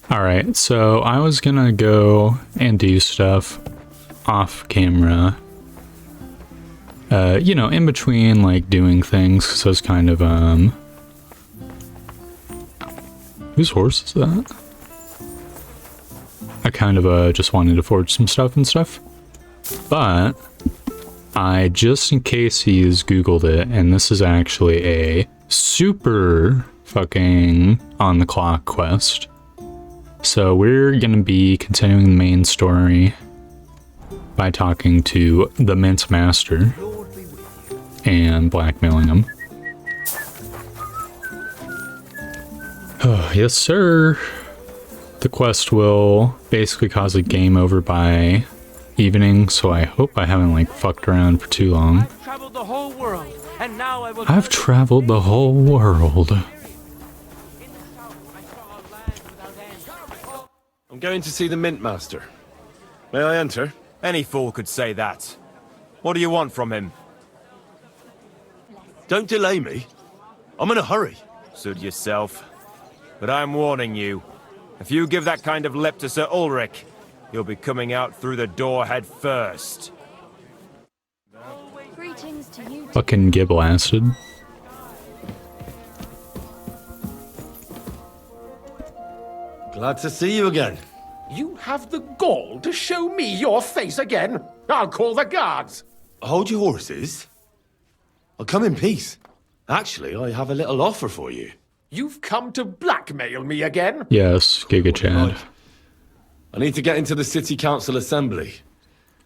Alright, so I was gonna go and do stuff off camera. You know, in between, like, doing things, because I was kind of, whose horse is that? I kind of, just wanted to forge some stuff and stuff. But, I, just in case he's Googled it, and this is actually a super fucking on-the-clock quest. So we're gonna be continuing the main story by talking to the Mint Master and blackmailing him. Oh, yes, sir. The quest will basically cause a game over by evening, so I hope I haven't like fucked around for too long. I've traveled the whole world, and now I will. I've traveled the whole world. I'm going to see the Mint Master. May I enter? Any fool could say that. What do you want from him? Don't delay me. I'm in a hurry. Suit yourself. But I'm warning you. If you give that kind of lip to Sir Ulrich, you'll be coming out through the door head first. Greetings to you. Fucking get blasted. Glad to see you again. You have the gall to show me your face again? I'll call the guards. Hold your horses. I'll come in peace. Actually, I have a little offer for you. You've come to blackmail me again? Yes, Giga Chad. I need to get into the City Council Assembly.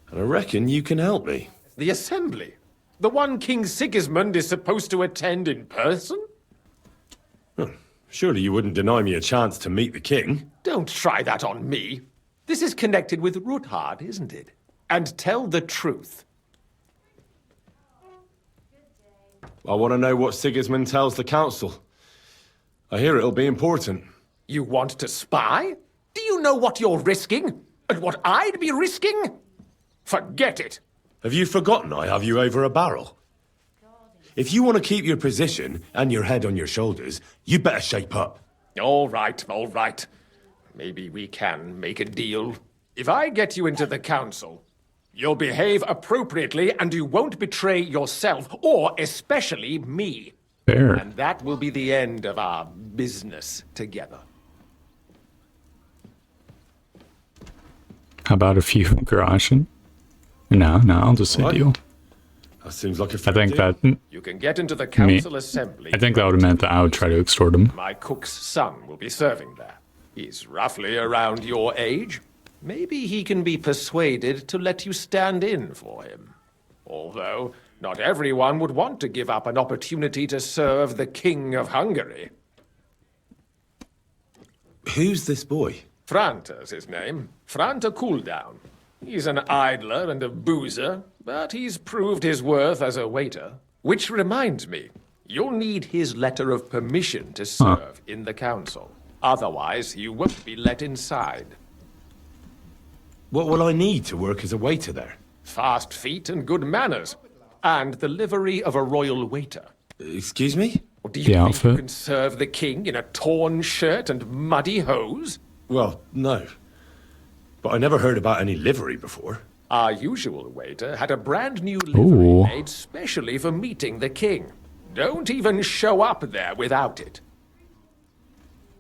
And I reckon you can help me. The assembly? The one King Sigismund is supposed to attend in person? Surely you wouldn't deny me a chance to meet the king? Don't try that on me. This is connected with Ruthard, isn't it? And tell the truth. I want to know what Sigismund tells the council. I hear it'll be important. You want to spy? Do you know what you're risking? And what I'd be risking? Forget it. Have you forgotten I have you over a barrel? If you want to keep your position and your head on your shoulders, you better shape up. All right, all right. Maybe we can make a deal. If I get you into the council, you'll behave appropriately and you won't betray yourself, or especially me. Fair. And that will be the end of our business together. How about a few groschen? No, I'll just say What? deal. That seems like a I fair think deal. that... You can get into the council assembly. I think that would have meant that I would try to extort him. My cook's son will be serving there. He's roughly around your age. Maybe he can be persuaded to let you stand in for him. Although, not everyone would want to give up an opportunity to serve the King of Hungary. Who's this boy? Franta's his name. Franta Cooldown. He's an idler and a boozer, but he's proved his worth as a waiter. Which reminds me, you'll need his letter of permission to serve in the council. Otherwise, you won't be let inside. What will I need to work as a waiter there? Fast feet and good manners. And the livery of a royal waiter. Excuse me? Or do you The think outfit? you can serve the king in a torn shirt and muddy hose? Well, no. But I never heard about any livery before. Our usual waiter had a brand new livery Ooh. made specially for meeting the king. Don't even show up there without it.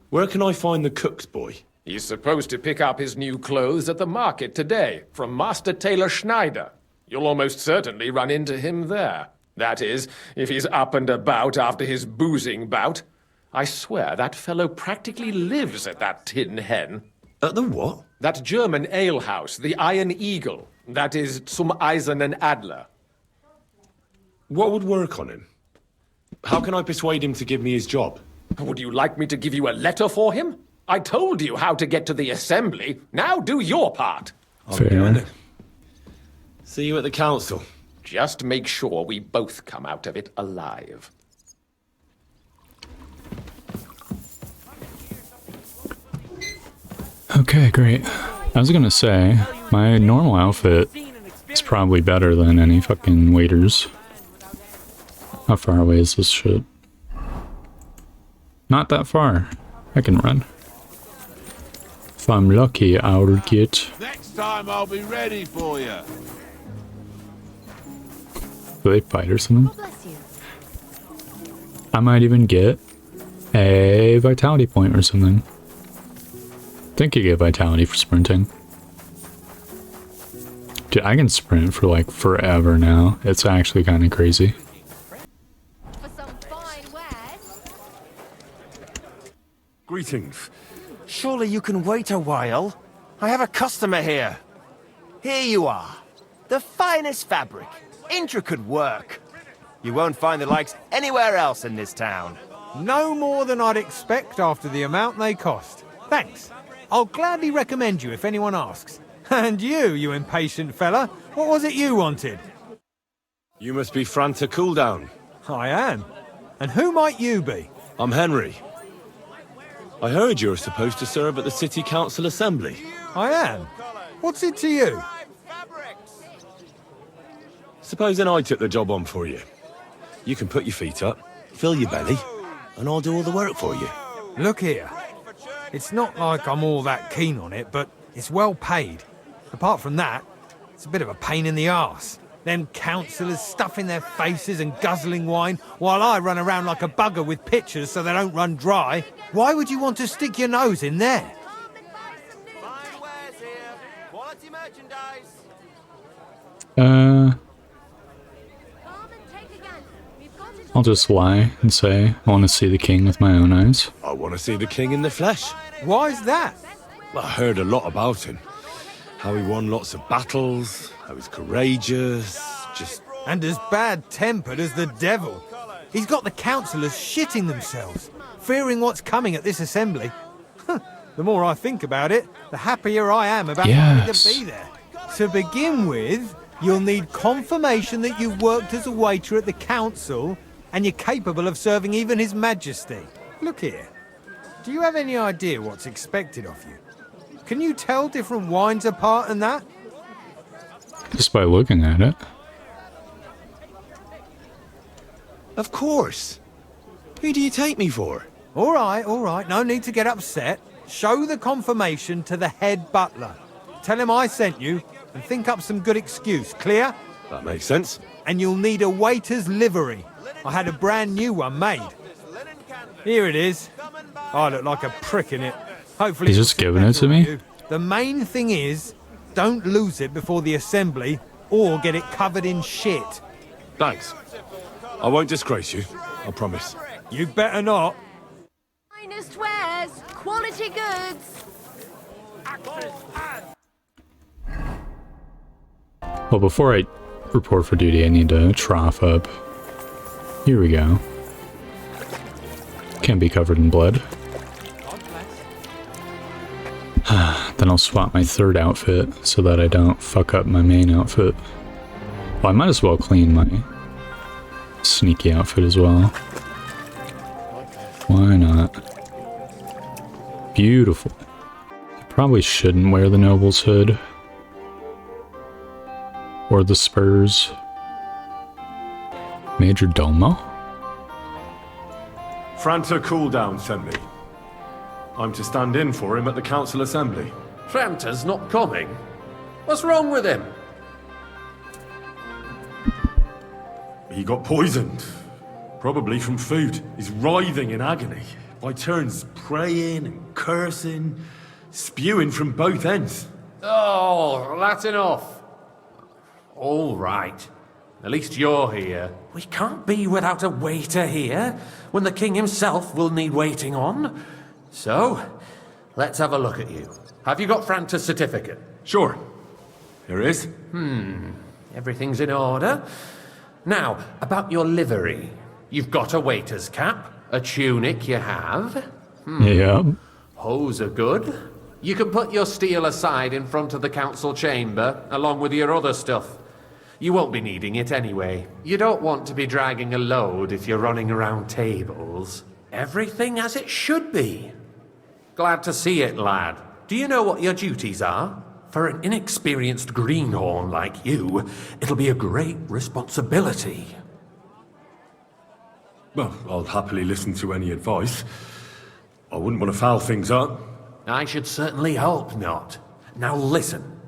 Where can I find the cook's boy? He's supposed to pick up his new clothes at the market today from Master Tailor Schneider. You'll almost certainly run into him there. That is, if he's up and about after his boozing bout. I swear that fellow practically lives at that Tin Hen. At the what? That German alehouse, the Iron Eagle. That is Zum Eisernen Adler. What would work on him? How can I persuade him to give me his job? Would you like me to give you a letter for him? I told you how to get to the assembly. Now do your part. I'm Fair. doing it. See you at the council. Just make sure we both come out of it alive. Okay, great. I was gonna say, my normal outfit is probably better than any fucking waiters. How far away is this shit? Not that far. I can run. If I'm lucky, I'll get... Next time I'll be ready for you. Do they fight or something? God bless you. I might even get a vitality point or something. I think you get vitality for sprinting. Dude, I can sprint for like forever now. It's actually kind of crazy. For some fine wares. Greetings. Surely you can wait a while. I have a customer here. Here you are. The finest fabric. Intricate work. You won't find the likes anywhere else in this town. No more than I'd expect after the amount they cost. Thanks. I'll gladly recommend you if anyone asks. And you impatient fella, what was it you wanted? You must be Franta Cooldown. I am. And who might you be? I'm Henry. I heard you're supposed to serve at the City Council Assembly. I am. What's it to you? Supposing I took the job on for you. You can put your feet up, fill your belly, and I'll do all the work for you. Look here. It's not like I'm all that keen on it, but it's well paid. Apart from that, it's a bit of a pain in the arse. Them councillors stuffing their faces and guzzling wine, while I run around like a bugger with pitchers so they don't run dry. Why would you want to stick your nose in there? Fine wares here. Quality merchandise. I'll just lie and say I want to see the king with my own eyes. I want to see the king in the flesh. Why's that? I heard a lot about him. How he won lots of battles, how he's courageous, just... And as bad-tempered as the devil. He's got the councillors shitting themselves, fearing what's coming at this assembly. The more I think about it, the happier I am about having to be there. To begin with, you'll need confirmation that you've worked as a waiter at the council and you're capable of serving even His Majesty. Look here. Do you have any idea what's expected of you? Can you tell different wines apart and that? Just by looking at it. Of course. Who do you take me for? All right. No need to get upset. Show the confirmation to the head butler. Tell him I sent you and think up some good excuse. Clear? That makes sense. And you'll need a waiter's livery. I had a brand new one made. Here it is. I look like a prick in it. Hopefully He's just giving it to me? you. The main thing is, don't lose it before the assembly or get it covered in shit. Thanks. I won't disgrace you, I promise. You better not. Finest wares, quality goods. Well, before I report for duty, I need to trough up. Here we go. Can't be covered in blood. Then I'll swap my third outfit so that I don't fuck up my main outfit. Well, I might as well clean my sneaky outfit as well. Why not? Beautiful. I probably shouldn't wear the noble's hood. Or the spurs. Major Domo? Franta Cooldown sent me. I'm to stand in for him at the council assembly. Franta's not coming. What's wrong with him? He got poisoned. Probably from food. He's writhing in agony. By turns praying and cursing, spewing from both ends. Oh, that's enough. All right. At least you're here. We can't be without a waiter here, when the king himself will need waiting on. So, let's have a look at you. Have you got Franta's certificate? Sure. Here is. Everything's in order. Now, about your livery. You've got a waiter's cap, a tunic you have. Yeah. Hose are good. You can put your steel aside in front of the council chamber, along with your other stuff. You won't be needing it anyway. You don't want to be dragging a load if you're running around tables. Everything as it should be. Glad to see it, lad. Do you know what your duties are? For an inexperienced greenhorn like you, it'll be a great responsibility. Well, I'll happily listen to any advice. I wouldn't want to foul things up. I should certainly hope not. Now listen.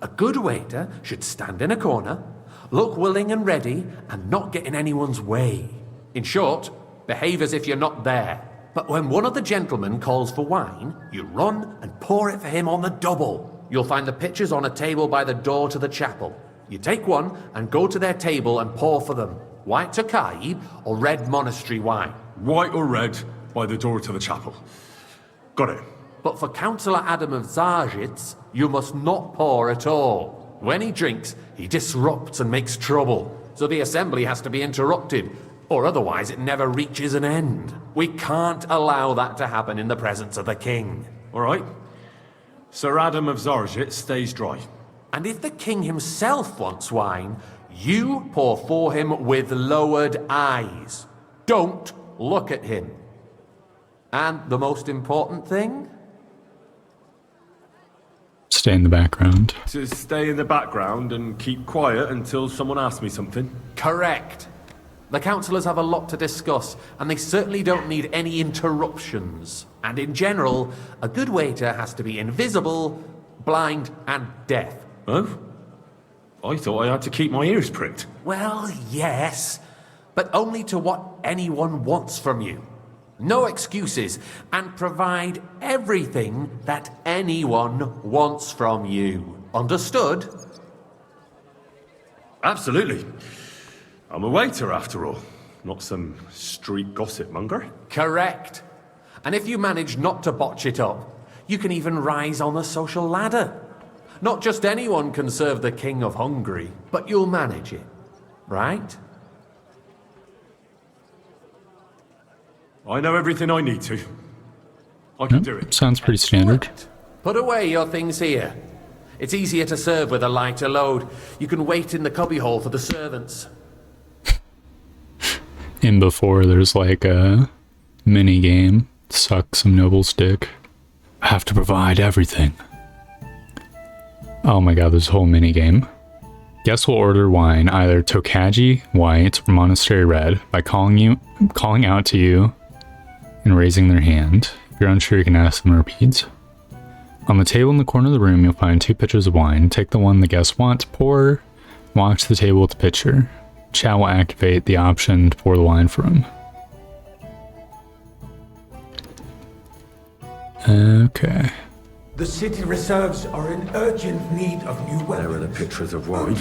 A good waiter should stand in a corner, look willing and ready, and not get in anyone's way. In short, behave as if you're not there. But when one of the gentlemen calls for wine, you run and pour it for him on the double. You'll find the pitchers on a table by the door to the chapel. You take one and go to their table and pour for them. White Tokai or red monastery wine. White or red, by the door to the chapel. Got it. But for Councillor Adam of Zarzhitz, you must not pour at all. When he drinks, he disrupts and makes trouble. So the assembly has to be interrupted, or otherwise it never reaches an end. We can't allow that to happen in the presence of the king. All right. Sir Adam of Zarzhitz stays dry. And if the king himself wants wine, you pour for him with lowered eyes. Don't look at him. And the most important thing? Stay in the background. To stay in the background and keep quiet until someone asks me something. Correct. The councillors have a lot to discuss, and they certainly don't need any interruptions. And in general, a good waiter has to be invisible, blind, and deaf. Oh? I thought I had to keep my ears pricked. Well, yes, but only to what anyone wants from you. No excuses, and provide everything that anyone wants from you. Understood? Absolutely. I'm a waiter, after all. Not some street gossip monger. Correct. And if you manage not to botch it up, you can even rise on the social ladder. Not just anyone can serve the King of Hungary, but you'll manage it, right? I know everything I need to. I can do it. Sounds pretty standard. Put away your things here. It's easier to serve with a lighter load. You can wait in the cubbyhole for the servants. In before, there's like a mini game. Suck some noble's dick. I have to provide everything. Oh my god, there's a whole mini game. Guests will order wine, either Tokaji white or Monastery red, by calling out to you and raising their hand. If you're unsure, you can ask them to repeat. On the table in the corner of the room, you'll find 2 pitchers of wine. Take the one the guests want to pour. Walk to the table with the pitcher. Chat will activate the option to pour the wine from. Okay. The city reserves are in urgent need of new weapons. There are the pictures of wine.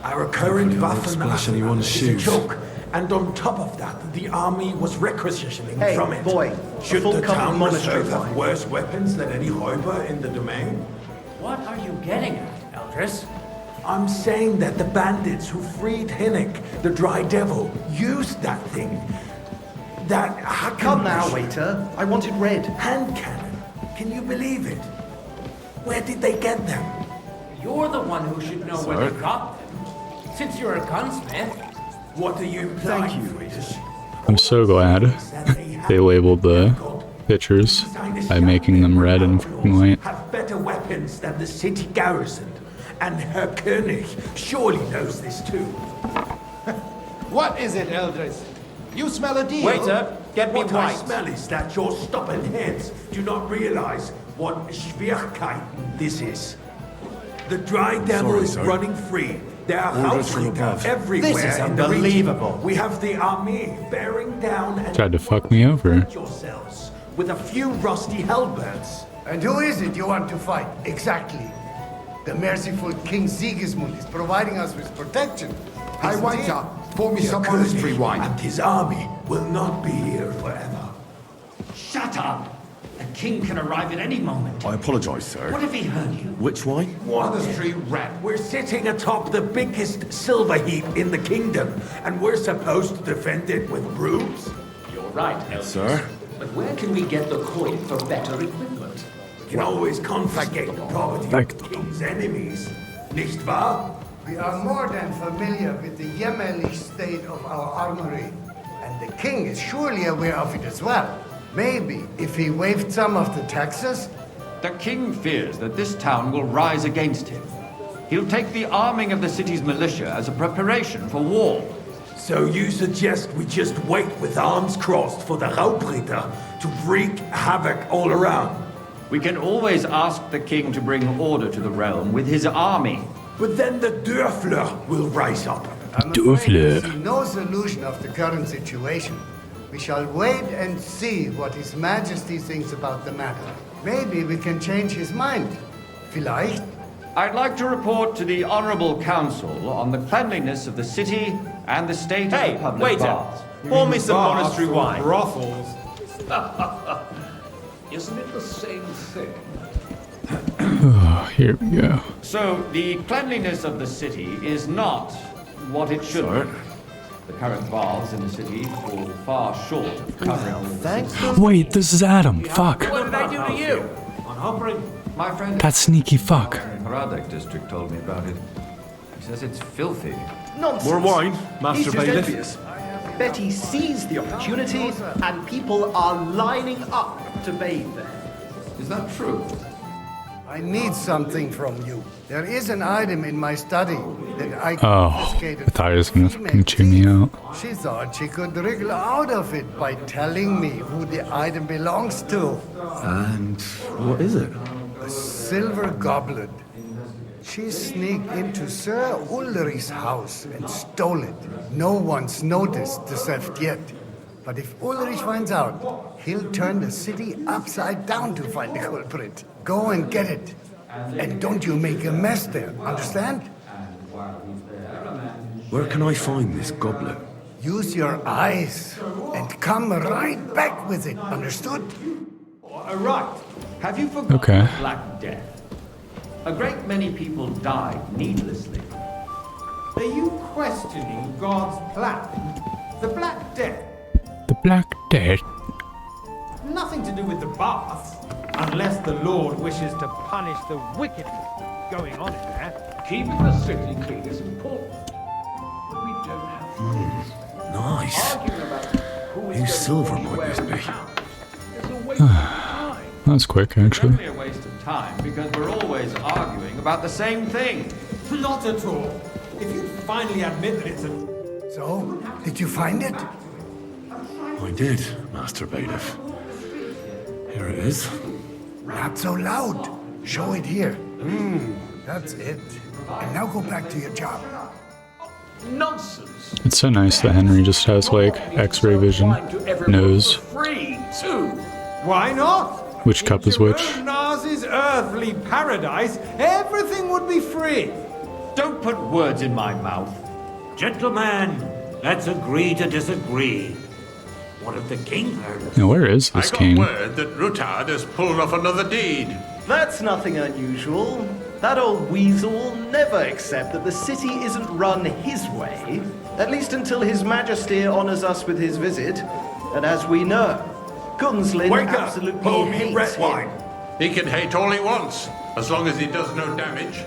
Our current Waffen splash arsenal anyone's is a shoes. joke. And on top of that, the army was requisitioning Hey, from it. boy, Should full the cup of town monastery reserve have wine. worse weapons than any Räuber in the domain? What are you getting at, Eldris? I'm saying that the bandits who freed Hinnik, the Dry Devil, used that thing. That Come now, waiter. I want it red. hand cannon. Can you believe it? Where did they get them? You're the one who should know where they got them. Since you're a gunsmith. What are you implying, Swedish? I'm so glad they labeled the pictures by making them red and white. Have better weapons than the city garrison. And Herr König surely knows this too. What is it, Eldris? You smell a deal? Waiter, get me What I white. smell is that your stubborn heads do not realize what Schwierigkeiten this is. The Dry Devil Sorry, is sir. running free. There are Orders from Hausritter above. everywhere This is in the region. unbelievable. We have the army bearing down and Tried to fuck me over. defend yourselves with a few rusty halberds. And who is it you want to fight? Exactly. The merciful King Sigismund is providing us with protection. I Isn't want he? to pour me Herr some König monastery wine. and his army will not be here forever. Shut up. The king can arrive at any moment. I apologise, sir. What if he heard you? Which wine? Monastery red. We're sitting atop the biggest silver heap in the kingdom, and we're supposed to defend it with brooms? You're right, Eldris. Sir? But where can we get the coin for better equipment? You can always confiscate the property of the king's enemies, nicht wahr? We are more than familiar with the yeomanly state of our armory. And the king is surely aware of it as well. Maybe if he waived some of the taxes. The king fears that this town will rise against him. He'll take the arming of the city's militia as a preparation for war. So you suggest we just wait with arms crossed for the Raubritter to wreak havoc all around? We can always ask the king to bring order to the realm with his army. But then the Dörfler will rise up. I'm afraid I see no solution of the current situation. We shall wait and see what His Majesty thinks about the matter. Maybe we can change his mind. Vielleicht? I'd like to report to the Honorable Council on the cleanliness of the city and the state of the public baths. Pour me some monastery wine. Brothels. Isn't it the same thing? Oh, here we go. So, the cleanliness of the city is not what it should be. The current baths in the city fall far short of covering the city. Wait, this is Adam. Fuck. What did I do to you? My friend That sneaky fuck. in Hradek district told me about it. He says it's filthy. Nonsense. More wine, Master He's just Bailiff. envious. Betty seized the opportunity, and people are lining up to bathe there. Is that true? I need something from you. There is an item in my study that I Oh, confiscated I thought he was from gonna female fucking chew me thieves. out. She thought she could wriggle out of it by telling me who the item belongs to. And what is it? A silver goblet. She sneaked into Sir Ulrich's house and stole it. No one's noticed the theft yet. But if Ulrich finds out, he'll turn the city upside down to find the culprit. Go and get it. And don't you make a mess there, understand? Where can I find this goblet? Use your eyes and come right back with it, understood? Right. Have you forgotten Okay. the Black Death? A great many people died needlessly. Are you questioning God's plan? The Black Death? The Black Death. Nothing to do with the baths. Unless the Lord wishes to punish the wickedness going on in there. Keeping the city clean is important. But we don't have Nice. arguing about who is Whose silver might this be? There's a waste of time. That's quick, It's actually. only a waste of time because we're always arguing about the same thing. Not at all. If you finally admit that it's a... So, did you find it? I did, Master Bailiff. Here it is. Not so loud. Show it here. That's it. And now go back to your job. Nonsense. It's so nice that Henry just has, like, X-ray vision. Knows Free, too. Why not? which cup is which. Nars's earthly paradise, everything would be free. Don't put words in my mouth. Gentlemen, let's agree to disagree. What if the king heard us? Now, where is this king? Word that Rutard has pulled off another deed. That's nothing unusual. That old weasel will never accept that the city isn't run his way, at least until His Majesty honors us with his visit. And as we know, Gunslin Wake up! absolutely Pour me hates red him. wine. He can hate all he wants, as long as he does no damage.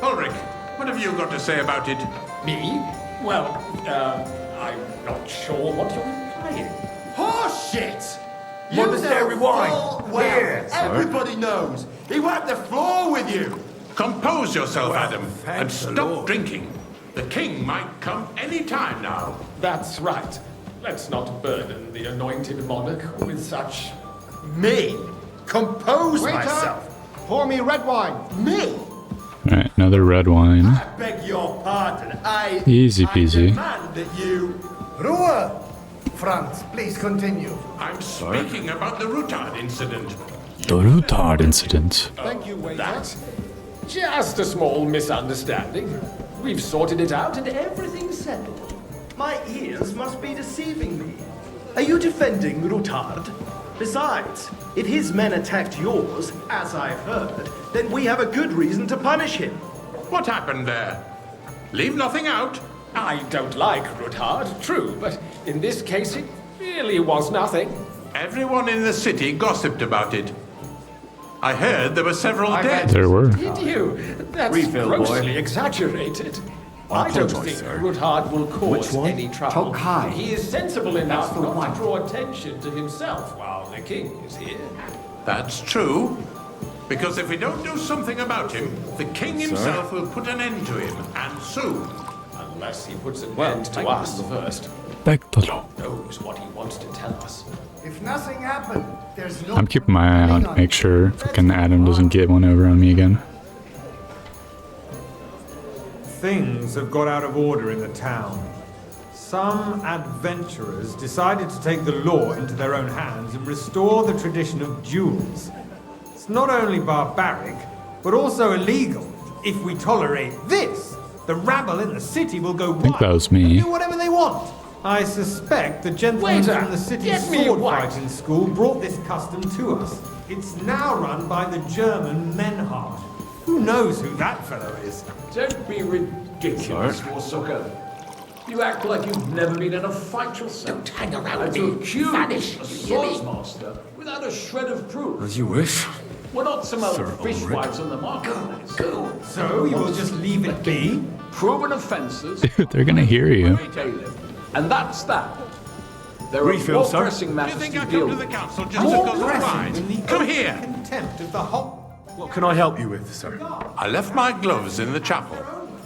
Ulrich, what have you got to say about it? Me? Well, I'm not sure what you're implying. Horseshit! Monastery wine. Here, everybody knows. He wiped the floor with you. Compose yourself, Adam, thank and the stop Lord. drinking. The king might come any time now. That's right. Let's not burden the anointed monarch with such... Me? Compose Waiter, myself. pour me red wine. Me? Alright, another red wine. I beg your pardon. Easy peasy. demand that you... Ruhe! Franz, please continue. I'm speaking about the Rutard incident. The Rutard incident. Thank you, waiter. That? Just a small misunderstanding. We've sorted it out and everything's settled. My ears must be deceiving me. Are you defending Rutard? Besides, if his men attacked yours, as I've heard, then we have a good reason to punish him. What happened there? Leave nothing out. I don't like Rutard, true, but in this case it really was nothing. Everyone in the city gossiped about it. I heard there were several dead. There were. Did you? That's Refill, boy. grossly exaggerated. I don't think Rutard will cause any trouble. Talk high. He is sensible enough the not one. to draw attention to himself while the king is here. That's true. Because if we don't do something about him, the king himself will put an end to him, and soon. Unless he puts an end to us first. Spectacle. Knows what he wants to tell us. If nothing happened, there's no... I'm keeping my eye out to make sure fucking Adam doesn't get one over on me again. Things have got out of order in the town. Some adventurers decided to take the law into their own hands and restore the tradition of duels. It's not only barbaric, but also illegal. If we tolerate this, the rabble in the city will go wild. I think that was me. Do whatever they want. I suspect the gentlemen from the city's sword fighting school brought this custom to us. It's now run by the German Menhard. Who knows who that fellow is? Don't be ridiculous, Warsucker. You act like you've never been in a fight yourself. Don't hang around and me. to accuse Vanish, a you hear me? swordsmaster without a shred of proof. As you wish. We're not some other Sir fishwives on the marketplace. Go. So you will just leave it be? Proven offences. Dude, they're gonna hear you. And that's that. There are Refill, more sir. pressing matters think to I deal come to the with. council just More because of pressing than the Come here. contempt of the whole... What can I help you with, sir? I left my gloves in the chapel.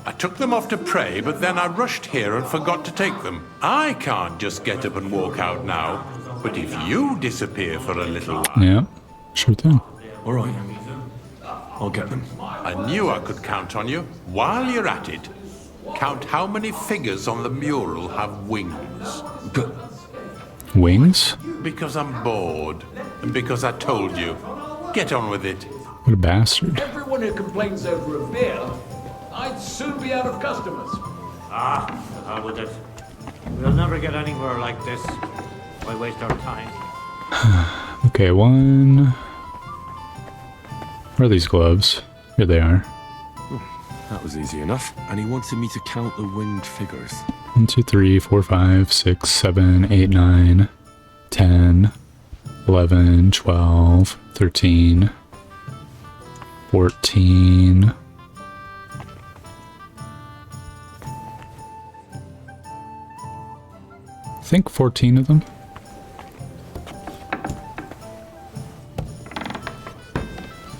I took them off to pray, but then I rushed here and forgot to take them. I can't just get up and walk out now. But if you disappear for a little while... Yeah, sure thing. All right. I'll get them. I knew I could count on you. While you're at it, count how many figures on the mural have wings. Good. Wings? Because I'm bored. And because I told you. Get on with it. What a bastard. Everyone who complains over a beer, I'd soon be out of customers. How with it? We'll never get anywhere like this. Why waste our time? Okay, one... Where are these gloves? Here they are. That was easy enough. And he wanted me to count the winged figures. 1, 2, 3, 4, 5, 6, 7, 8, 9, 10, 11, 12, 13, 14... I think 14 of them.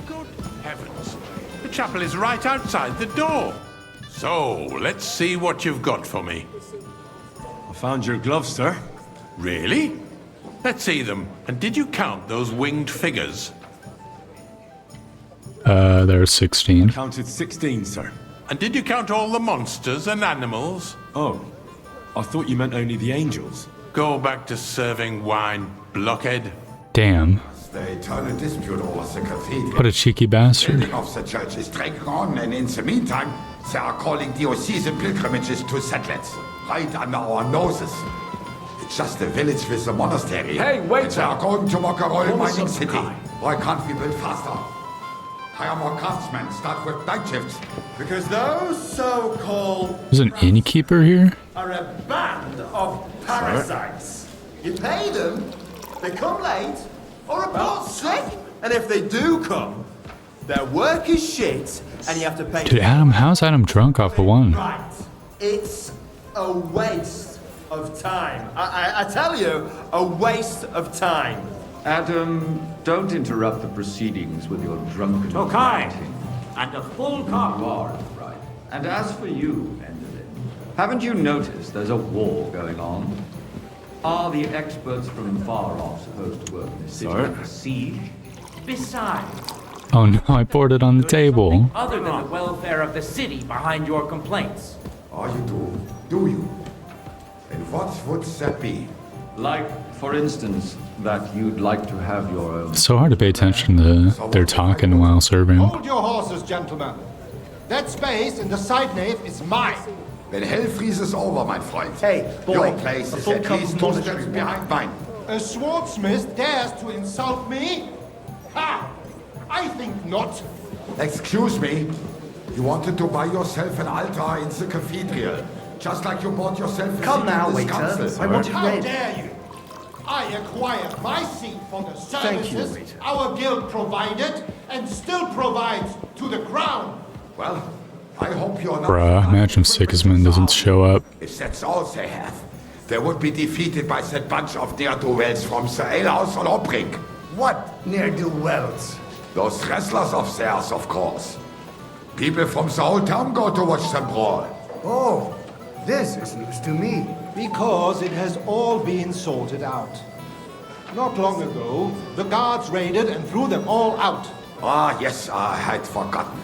Good heavens. The chapel is right outside the door. So, let's see what you've got for me. I found your gloves, sir. Really? Let's see them. And did you count those winged figures? There's 16. Counted 16, sir. And did you count all the monsters and animals? Oh. I thought you meant only the angels. Go back to serving wine, blockhead. Damn. The eternal dispute over the cathedral. What a cheeky bastard. The of the church is dragging on, and in the meantime, they are calling diocesan pilgrimages to settlers, right under our noses. It's just a village with a monastery. Hey, wait! And they are going to Mockerol What mining was city. the kind? Why can't we build faster? Hire more craftsmen, start with night shifts. Because those so-called There's an innkeeper here? are a band of parasites. You pay them, they come late, or report sick. And if they do come, their work is shit, and you have to pay... Dude, Adam, how's Adam drunk off of one? Right. It's a waste of time. I tell you, a waste of time. Adam, don't interrupt the proceedings with your drunken Okay. And a full cup. You are, right. And as for you, Enderlin, haven't you noticed there's a war going on? Are the experts from far off supposed to work in the city like a siege? Besides, Oh no, I poured it on the table. other than the welfare of the city behind your complaints. Oh, you do you? And what would that be? Like, for instance, that you'd like to have your own... It's so hard to pay attention to their talking while serving. Hold your horses, gentlemen. That space in the side nave is mine. When hell freezes over, my friend. Hey, boy, Your place a is full at cup least of 2 monitoring steps wine. behind mine. A swordsmith dares to insult me? Ha! I think not. Excuse me. You wanted to buy yourself an altar in the cathedral, just like you bought yourself a Come seat now, in this waiter. council. I want it How red. dare you? I acquired my seat for the Thank you, services waiter. our guild provided and still provides to the crown. Well, I hope you're not... Bruh, imagine Sigismund doesn't show up. If that's all they have, they would be defeated by that bunch of ne'er-do-wells from the alehouse on Obrink. What ne'er-do-wells? Those wrestlers of theirs, of course. People from the whole town go to watch them brawl. Oh, this is news to me. Because it has all been sorted out. Not long ago, the guards raided and threw them all out. Ah, yes, I had forgotten.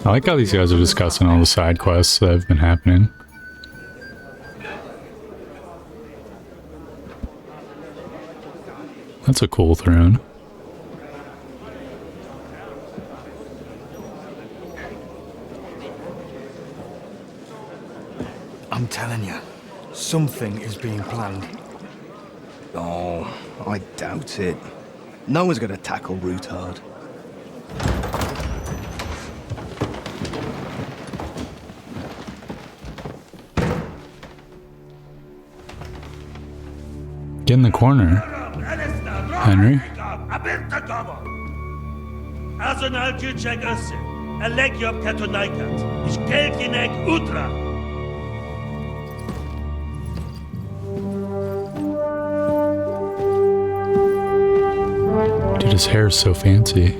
I like how these guys are discussing all the side quests that have been happening. That's a cool throne. I'm telling you, something is being planned. Oh, I doubt it. No one's gonna tackle Rootard. Get in the corner, Henry. Dude, his hair is so fancy.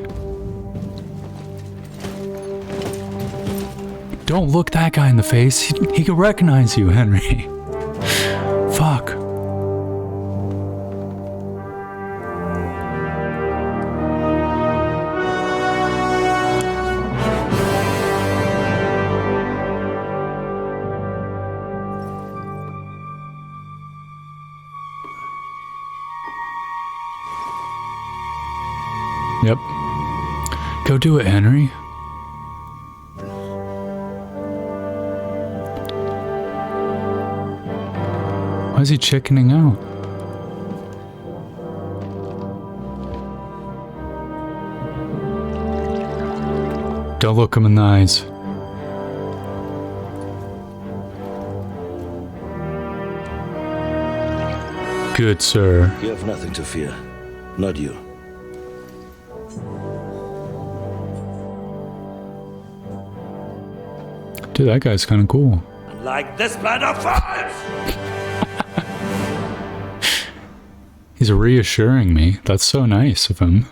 Don't look that guy in the face. He can recognize you, Henry. Fuck. Yep. Go do it, Henry. Why is he chickening out? Don't look him in the eyes. Good, sir. You have nothing to fear. Not you. Dude, that guy's kind of cool. Like this plan of fire! He's reassuring me. That's so nice of him.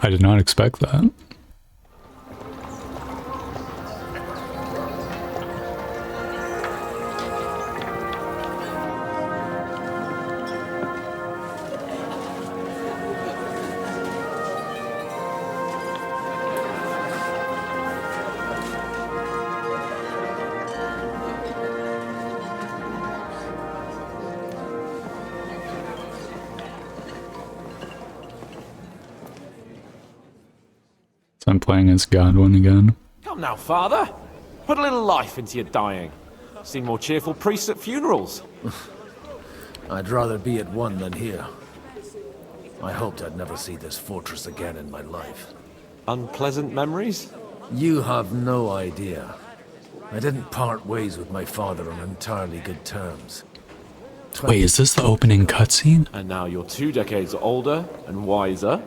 I did not expect that. I'm playing as Godwin again. Come now, father. Put a little life into your dying. Seen more cheerful priests at funerals. I'd rather be at one than here. I hoped I'd never see this fortress again in my life. Unpleasant memories? You have no idea. I didn't part ways with my father on entirely good terms. Wait, is this the opening cutscene? And now you're 2 decades older and wiser.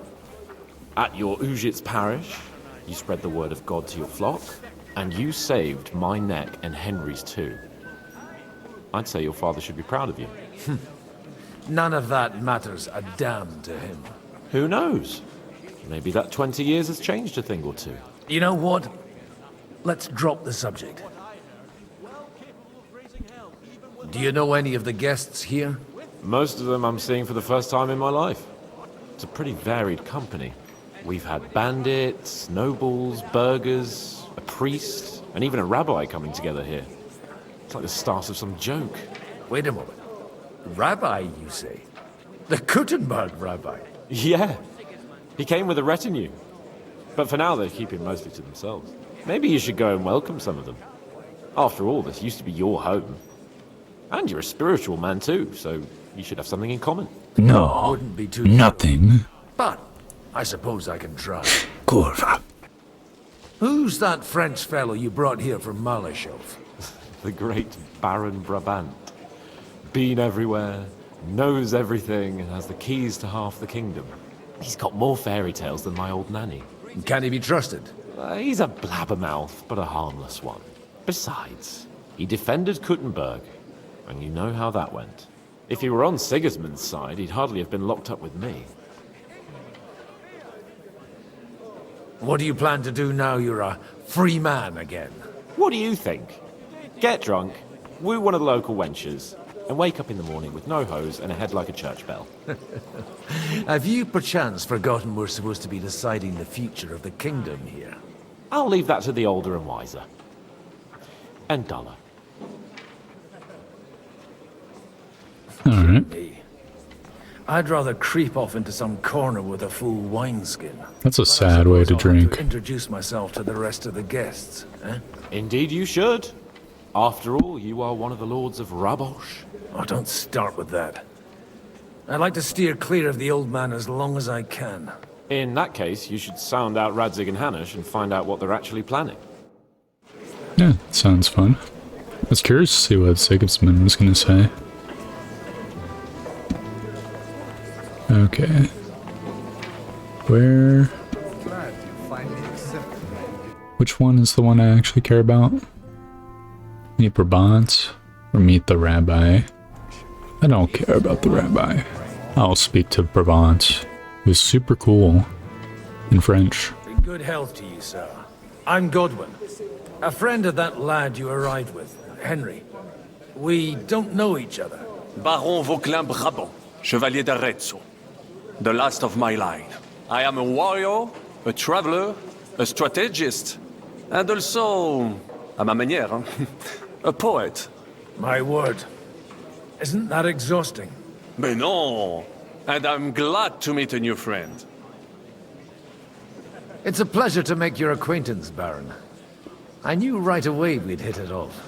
At your Ujit's parish, you spread the word of God to your flock, and you saved my neck and Henry's too. I'd say your father should be proud of you. None of that matters a damn to him. Who knows? Maybe that 20 years has changed a thing or two. You know what? Let's drop the subject. Do you know any of the guests here? Most of them I'm seeing for the first time in my life. It's a pretty varied company. We've had bandits, nobles, burghers, a priest, and even a rabbi coming together here. It's like the start of some joke. Wait a moment. Rabbi, you say? The Kuttenberg rabbi? Yeah. He came with a retinue. But for now, they're keeping mostly to themselves. Maybe you should go and welcome some of them. After all, this used to be your home. And you're a spiritual man too, so you should have something in common. No, wouldn't be too nothing. But I suppose I can try. Kurva. Who's that French fellow you brought here from Malashov? The great Baron Brabant. Been everywhere, knows everything, and has the keys to half the kingdom. He's got more fairy tales than my old nanny. Can he be trusted? He's a blabbermouth, but a harmless one. Besides, he defended Kuttenberg, and you know how that went. If he were on Sigismund's side, he'd hardly have been locked up with me. What do you plan to do now you're a free man again? What do you think? Get drunk, woo one of the local wenches, and wake up in the morning with no hose and a head like a church bell. Have you perchance forgotten we're supposed to be deciding the future of the kingdom here? I'll leave that to the older and wiser. And duller. Alright. I'd rather creep off into some corner with a full wineskin. That's a sad way to drink. Introduce myself to the rest of the guests, eh? Indeed you should. After all, you are one of the lords of Rabosh. Oh, don't start with that. I'd like to steer clear of the old man as long as I can. In that case, you should sound out Radzig and Hanush and find out what they're actually planning. Yeah, sounds fun. I was curious to see what Sigismund was gonna say. Okay. Where... Which one is the one I actually care about? Meet Brabant or meet the rabbi? I don't care about the rabbi. I'll speak to Brabant, who's super cool in French. Good health to you, sir. I'm Godwin, a friend of that lad you arrived with, Henry. We don't know each other. Baron Vauquelin Brabant, Chevalier d'Arezzo. The last of my line. I am a warrior, a traveler, a strategist, and also, à ma manière, a poet. My word. Isn't that exhausting? Mais non! And I'm glad to meet a new friend. It's a pleasure to make your acquaintance, Baron. I knew right away we'd hit it off.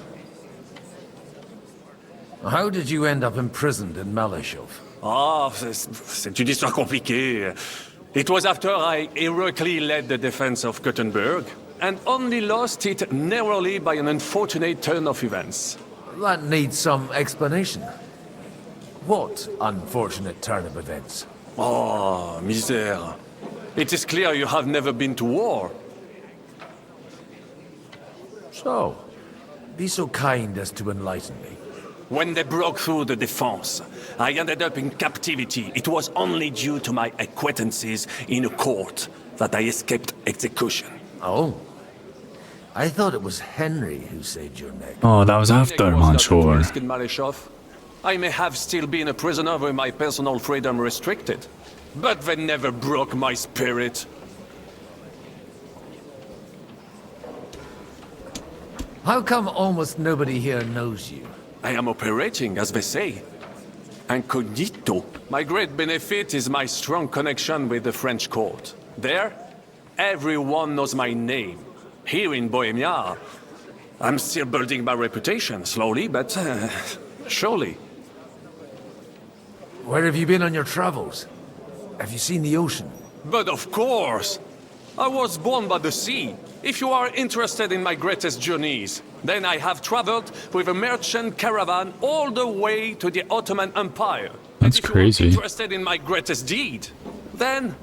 How did you end up imprisoned in Malashov? Ah, c'est une histoire compliquée. It was after I heroically led the defense of Gothenburg, and only lost it narrowly by an unfortunate turn of events. That needs some explanation. What unfortunate turn of events? Oh, misère. It is clear you have never been to war. So, be so kind as to enlighten me. When they broke through the defense, I ended up in captivity. It was only due to my acquaintances in a court that I escaped execution. Oh? I thought it was Henry who saved your neck. Oh, that was after, Monsieur. I may have still been a prisoner with my personal freedom restricted, but they never broke my spirit. How come almost nobody here knows you? I am operating, as they say. Incognito. My great benefit is my strong connection with the French court. There, everyone knows my name. Here in Bohemia, I'm still building my reputation, slowly, but surely. Where have you been on your travels? Have you seen the ocean? But of course! I was born by the sea. If you are interested in my greatest journeys, then I have traveled with a merchant caravan all the way to the Ottoman Empire. That's crazy. If you are interested in my greatest deed, then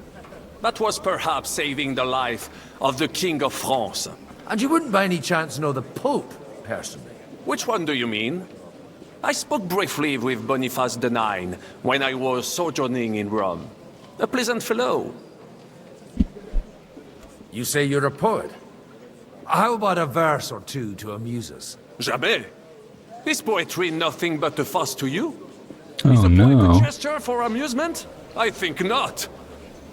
that was perhaps saving the life of the King of France. And you wouldn't by any chance know the Pope, personally? Which one do you mean? I spoke briefly with Boniface IX when I was sojourning in Rome. A pleasant fellow. You say you're a poet? How about a verse or two to amuse us? Jamais. Is poetry nothing but a farce to you? Oh no. A gesture for amusement? I think not.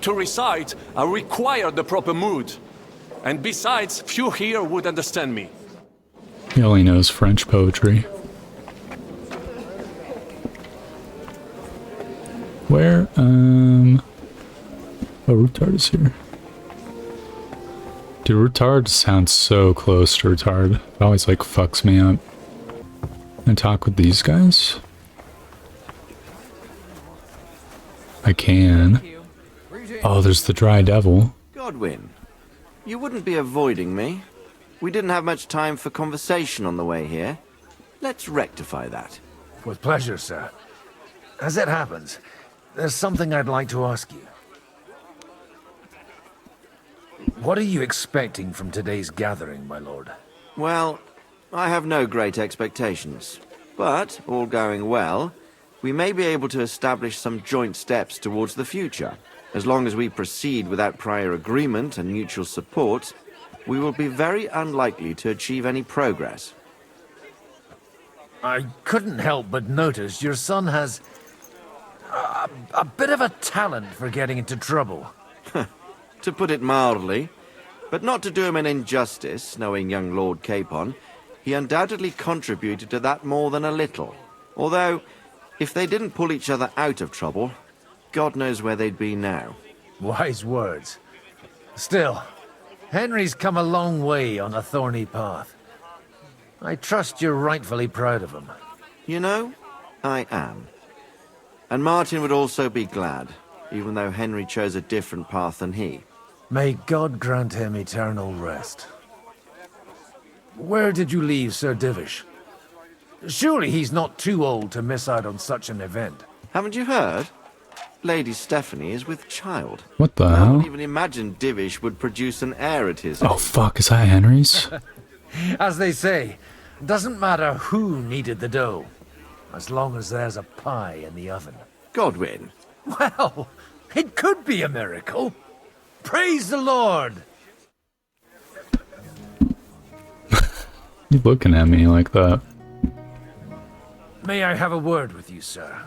To recite, I require the proper mood. And besides, few here would understand me. He only knows French poetry. Where, Oh, Retard is here. Dude, Retard sounds so close to Retard. It always, like, fucks me up. Can I talk with these guys? I can. Oh, there's the Dry Devil. Godwin, you wouldn't be avoiding me. We didn't have much time for conversation on the way here. Let's rectify that. With pleasure, sir. As it happens, there's something I'd like to ask you. What are you expecting from today's gathering, my lord? Well, I have no great expectations. But, all going well, we may be able to establish some joint steps towards the future. As long as we proceed without prior agreement and mutual support, we will be very unlikely to achieve any progress. I couldn't help but notice your son has a bit of a talent for getting into trouble. To put it mildly, but not to do him an injustice, knowing young Lord Capon, he undoubtedly contributed to that more than a little. Although, if they didn't pull each other out of trouble, God knows where they'd be now. Wise words. Still, Henry's come a long way on a thorny path. I trust you're rightfully proud of him. You know, I am. And Martin would also be glad, even though Henry chose a different path than he. May God grant him eternal rest. Where did you leave Sir Divish? Surely he's not too old to miss out on such an event. Haven't you heard? Lady Stephanie is with child. What the I hell? wouldn't even imagine Divish would produce an heir at his age. Oh fuck, is that Henry's? As they say, doesn't matter who kneaded the dough, as long as there's a pie in the oven. Godwin. Well, it could be a miracle. Praise the Lord! You looking at me like that? May I have a word with you, sir?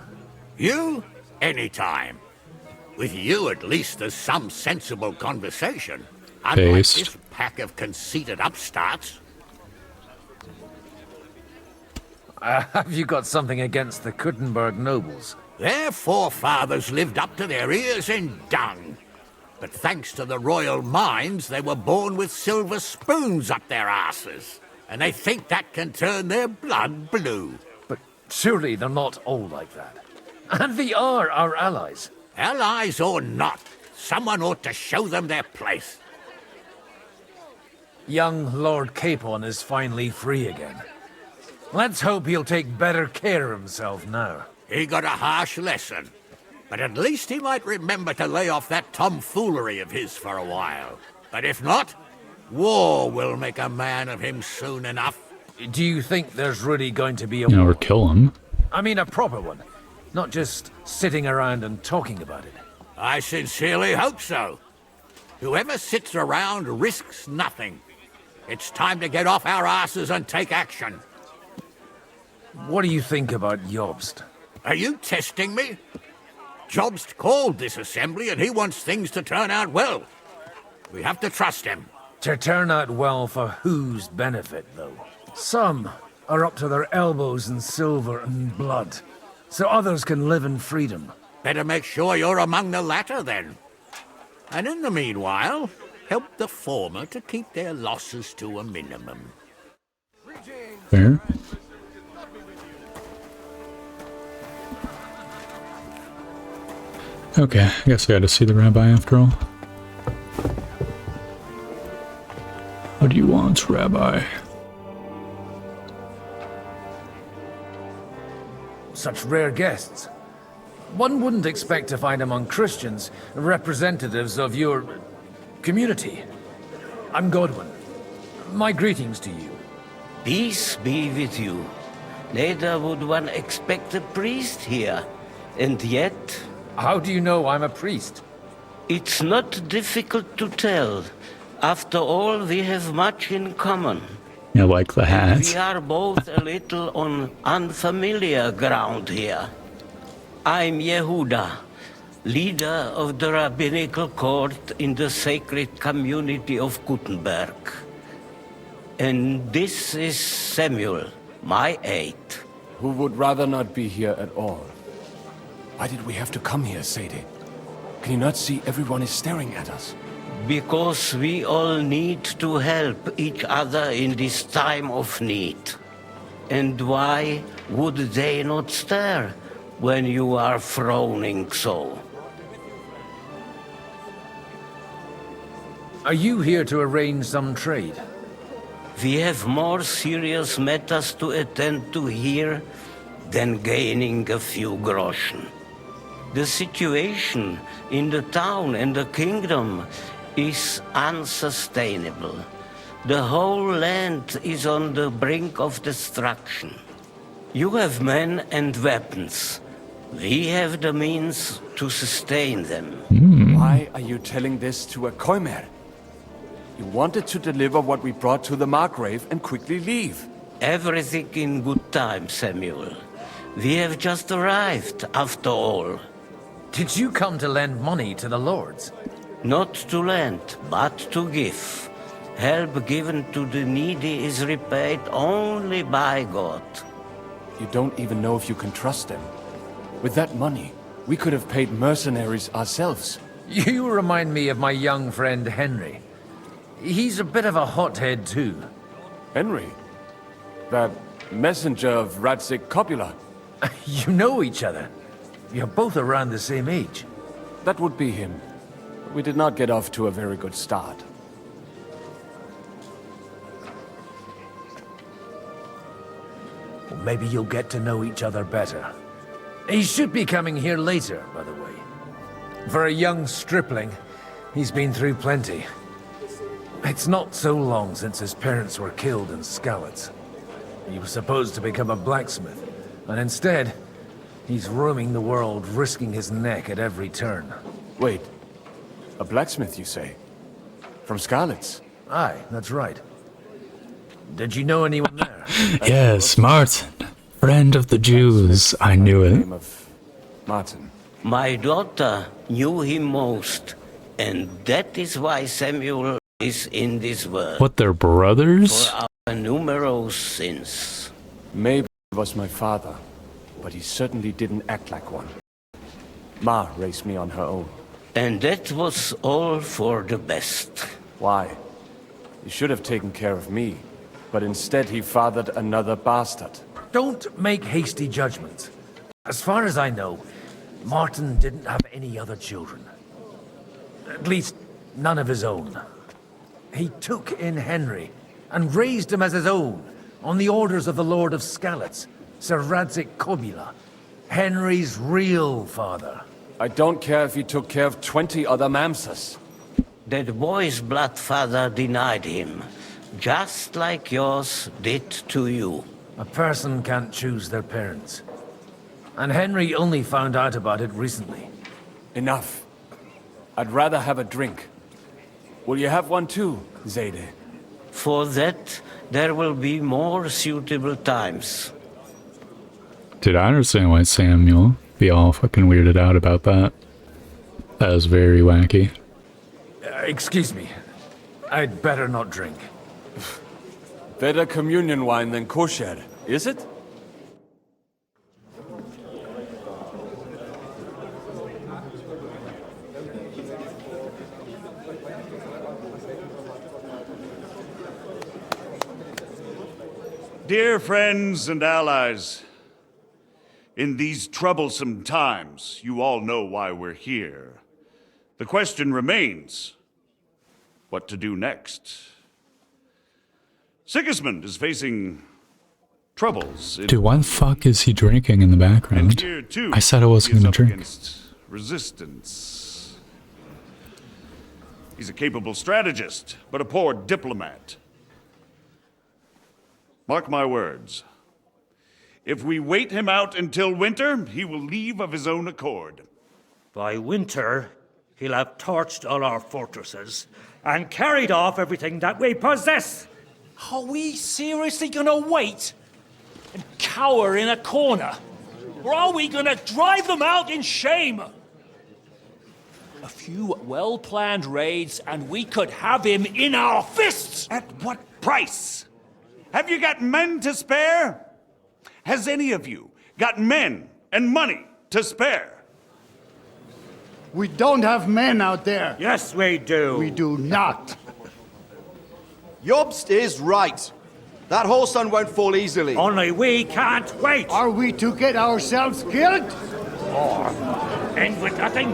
You? Anytime. With you, at least, there's some sensible conversation. Unlike Based. this pack of conceited upstarts. Have you got something against the Kuttenberg nobles? Their forefathers lived up to their ears in dung. But thanks to the royal mines, they were born with silver spoons up their asses. And they think that can turn their blood blue. But surely they're not all like that. And they are our allies. Allies or not, someone ought to show them their place. Young Lord Capon is finally free again. Let's hope he'll take better care of himself now. He got a harsh lesson. But at least he might remember to lay off that tomfoolery of his for a while. But if not, war will make a man of him soon enough. Do you think there's really going to be a You know, war? or kill him. I mean a proper one. Not just sitting around and talking about it. I sincerely hope so. Whoever sits around risks nothing. It's time to get off our asses and take action. What do you think about Jobst? Are you testing me? Jobst called this assembly and he wants things to turn out well. We have to trust him. To turn out well for whose benefit, though? Some are up to their elbows in silver and blood, so others can live in freedom. Better make sure you're among the latter, then. And in the meanwhile, help the former to keep their losses to a minimum. Fair. Okay, I guess I gotta see the rabbi after all. What do you want, Rabbi? Such rare guests. One wouldn't expect to find among Christians representatives of your community. I'm Godwin. My greetings to you. Peace be with you. Neither would one expect a priest here. And yet... How do you know I'm a priest? It's not difficult to tell. After all, we have much in common. You like the hat. We are both a little on unfamiliar ground here. I'm Yehuda, leader of the rabbinical court in the sacred community of Kuttenberg. And this is Samuel, my aide. Who would rather not be here at all. Why did we have to come here, Sadie? Can you not see everyone is staring at us? Because we all need to help each other in this time of need. And why would they not stare when you are frowning so? Are you here to arrange some trade? We have more serious matters to attend to here than gaining a few groschen. The situation in the town and the kingdom is unsustainable. The whole land is on the brink of destruction. You have men and weapons. We have the means to sustain them. Why are you telling this to a Koimer? You wanted to deliver what we brought to the Margrave and quickly leave. Everything in good time, Samuel. We have just arrived, after all. Did you come to lend money to the lords? Not to lend, but to give. Help given to the needy is repaid only by God. You don't even know if you can trust them. With that money, we could have paid mercenaries ourselves. You remind me of my young friend Henry. He's a bit of a hothead too. Henry? The messenger of Radzik Copula. You know each other. You're both around the same age. That would be him. We did not get off to a very good start. Well, maybe you'll get to know each other better. He should be coming here later, by the way. For a young stripling, he's been through plenty. It's not so long since his parents were killed in Skalitz. He was supposed to become a blacksmith, and instead, he's roaming the world, risking his neck at every turn. Wait, a blacksmith, you say? From Skalitz? Aye, that's right. Did you know anyone there? Yes, Martin. Friend of the Jews. I knew it. Martin. My daughter knew him most, and that is why Samuel is in this world. What, they're brothers? For our numerous sins. Maybe it was my father, but he certainly didn't act like one. Ma raised me on her own. And that was all for the best. Why? He should have taken care of me, but instead he fathered another bastard. Don't make hasty judgments. As far as I know, Martin didn't have any other children. At least, none of his own. He took in Henry and raised him as his own, on the orders of the Lord of Skalitz, Sir Radzik Copula, Henry's real father. I don't care if he took care of 20 other Mamsas. That boy's blood father denied him, just like yours did to you. A person can't choose their parents. And Henry only found out about it recently. Enough. I'd rather have a drink. Will you have one too, Zayde? For that, there will be more suitable times. Dude, I understand why Samuel be all fucking weirded out about that. That was very wacky. Excuse me. I'd better not drink. Better communion wine than kosher, is it? Dear friends and allies, in these troublesome times, you all know why we're here. The question remains, what to do next? Sigismund is facing troubles. Dude, why the fuck is he drinking in the background? Here, too, I said I wasn't gonna drink. against resistance. He's a capable strategist, but a poor diplomat. Mark my words. If we wait him out until winter, he will leave of his own accord. By winter, he'll have torched all our fortresses and carried off everything that we possess. Are we seriously gonna wait and cower in a corner? Or are we gonna drive them out in shame? A few well-planned raids and we could have him in our fists! At what price? Have you got men to spare? Has any of you got men and money to spare? We don't have men out there. Yes, we do. We do not. Jobst is right. That whole sun won't fall easily. Only we can't wait. Are we to get ourselves killed? Or end with nothing?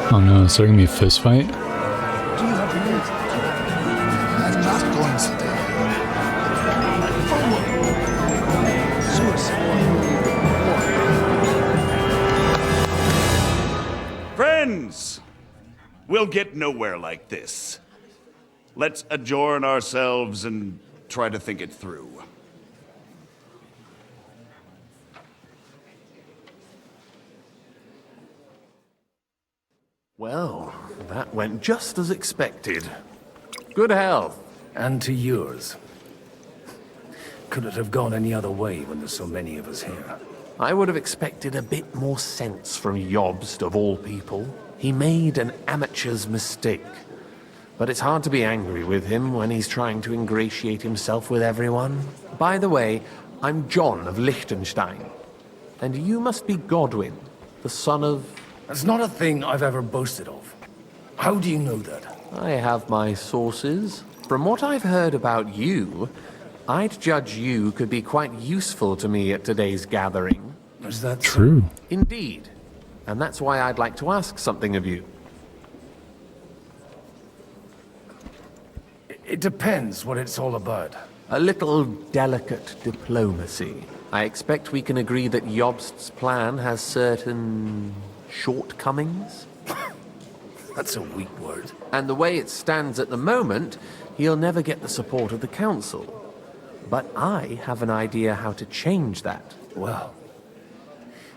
Oh no, is there gonna be a fist fight? Do you have the news? I'm not going to die. Friends, we'll get nowhere like this. Let's adjourn ourselves and try to think it through. Well, that went just as expected. Good health, And to yours. Could it have gone any other way when there's so many of us here? I would have expected a bit more sense from Jobst, of all people. He made an amateur's mistake. But it's hard to be angry with him when he's trying to ingratiate himself with everyone. By the way, I'm John of Liechtenstein. And you must be Godwin, the son of... That's not a thing I've ever boasted of. How do you know that? I have my sources. From what I've heard about you, I'd judge you could be quite useful to me at today's gathering. Is that true? Indeed. And that's why I'd like to ask something of you. It depends what it's all about. A little delicate diplomacy. I expect we can agree that Jobst's plan has certain shortcomings. That's a weak word. And the way it stands at the moment, he'll never get the support of the council. But I have an idea how to change that. Well,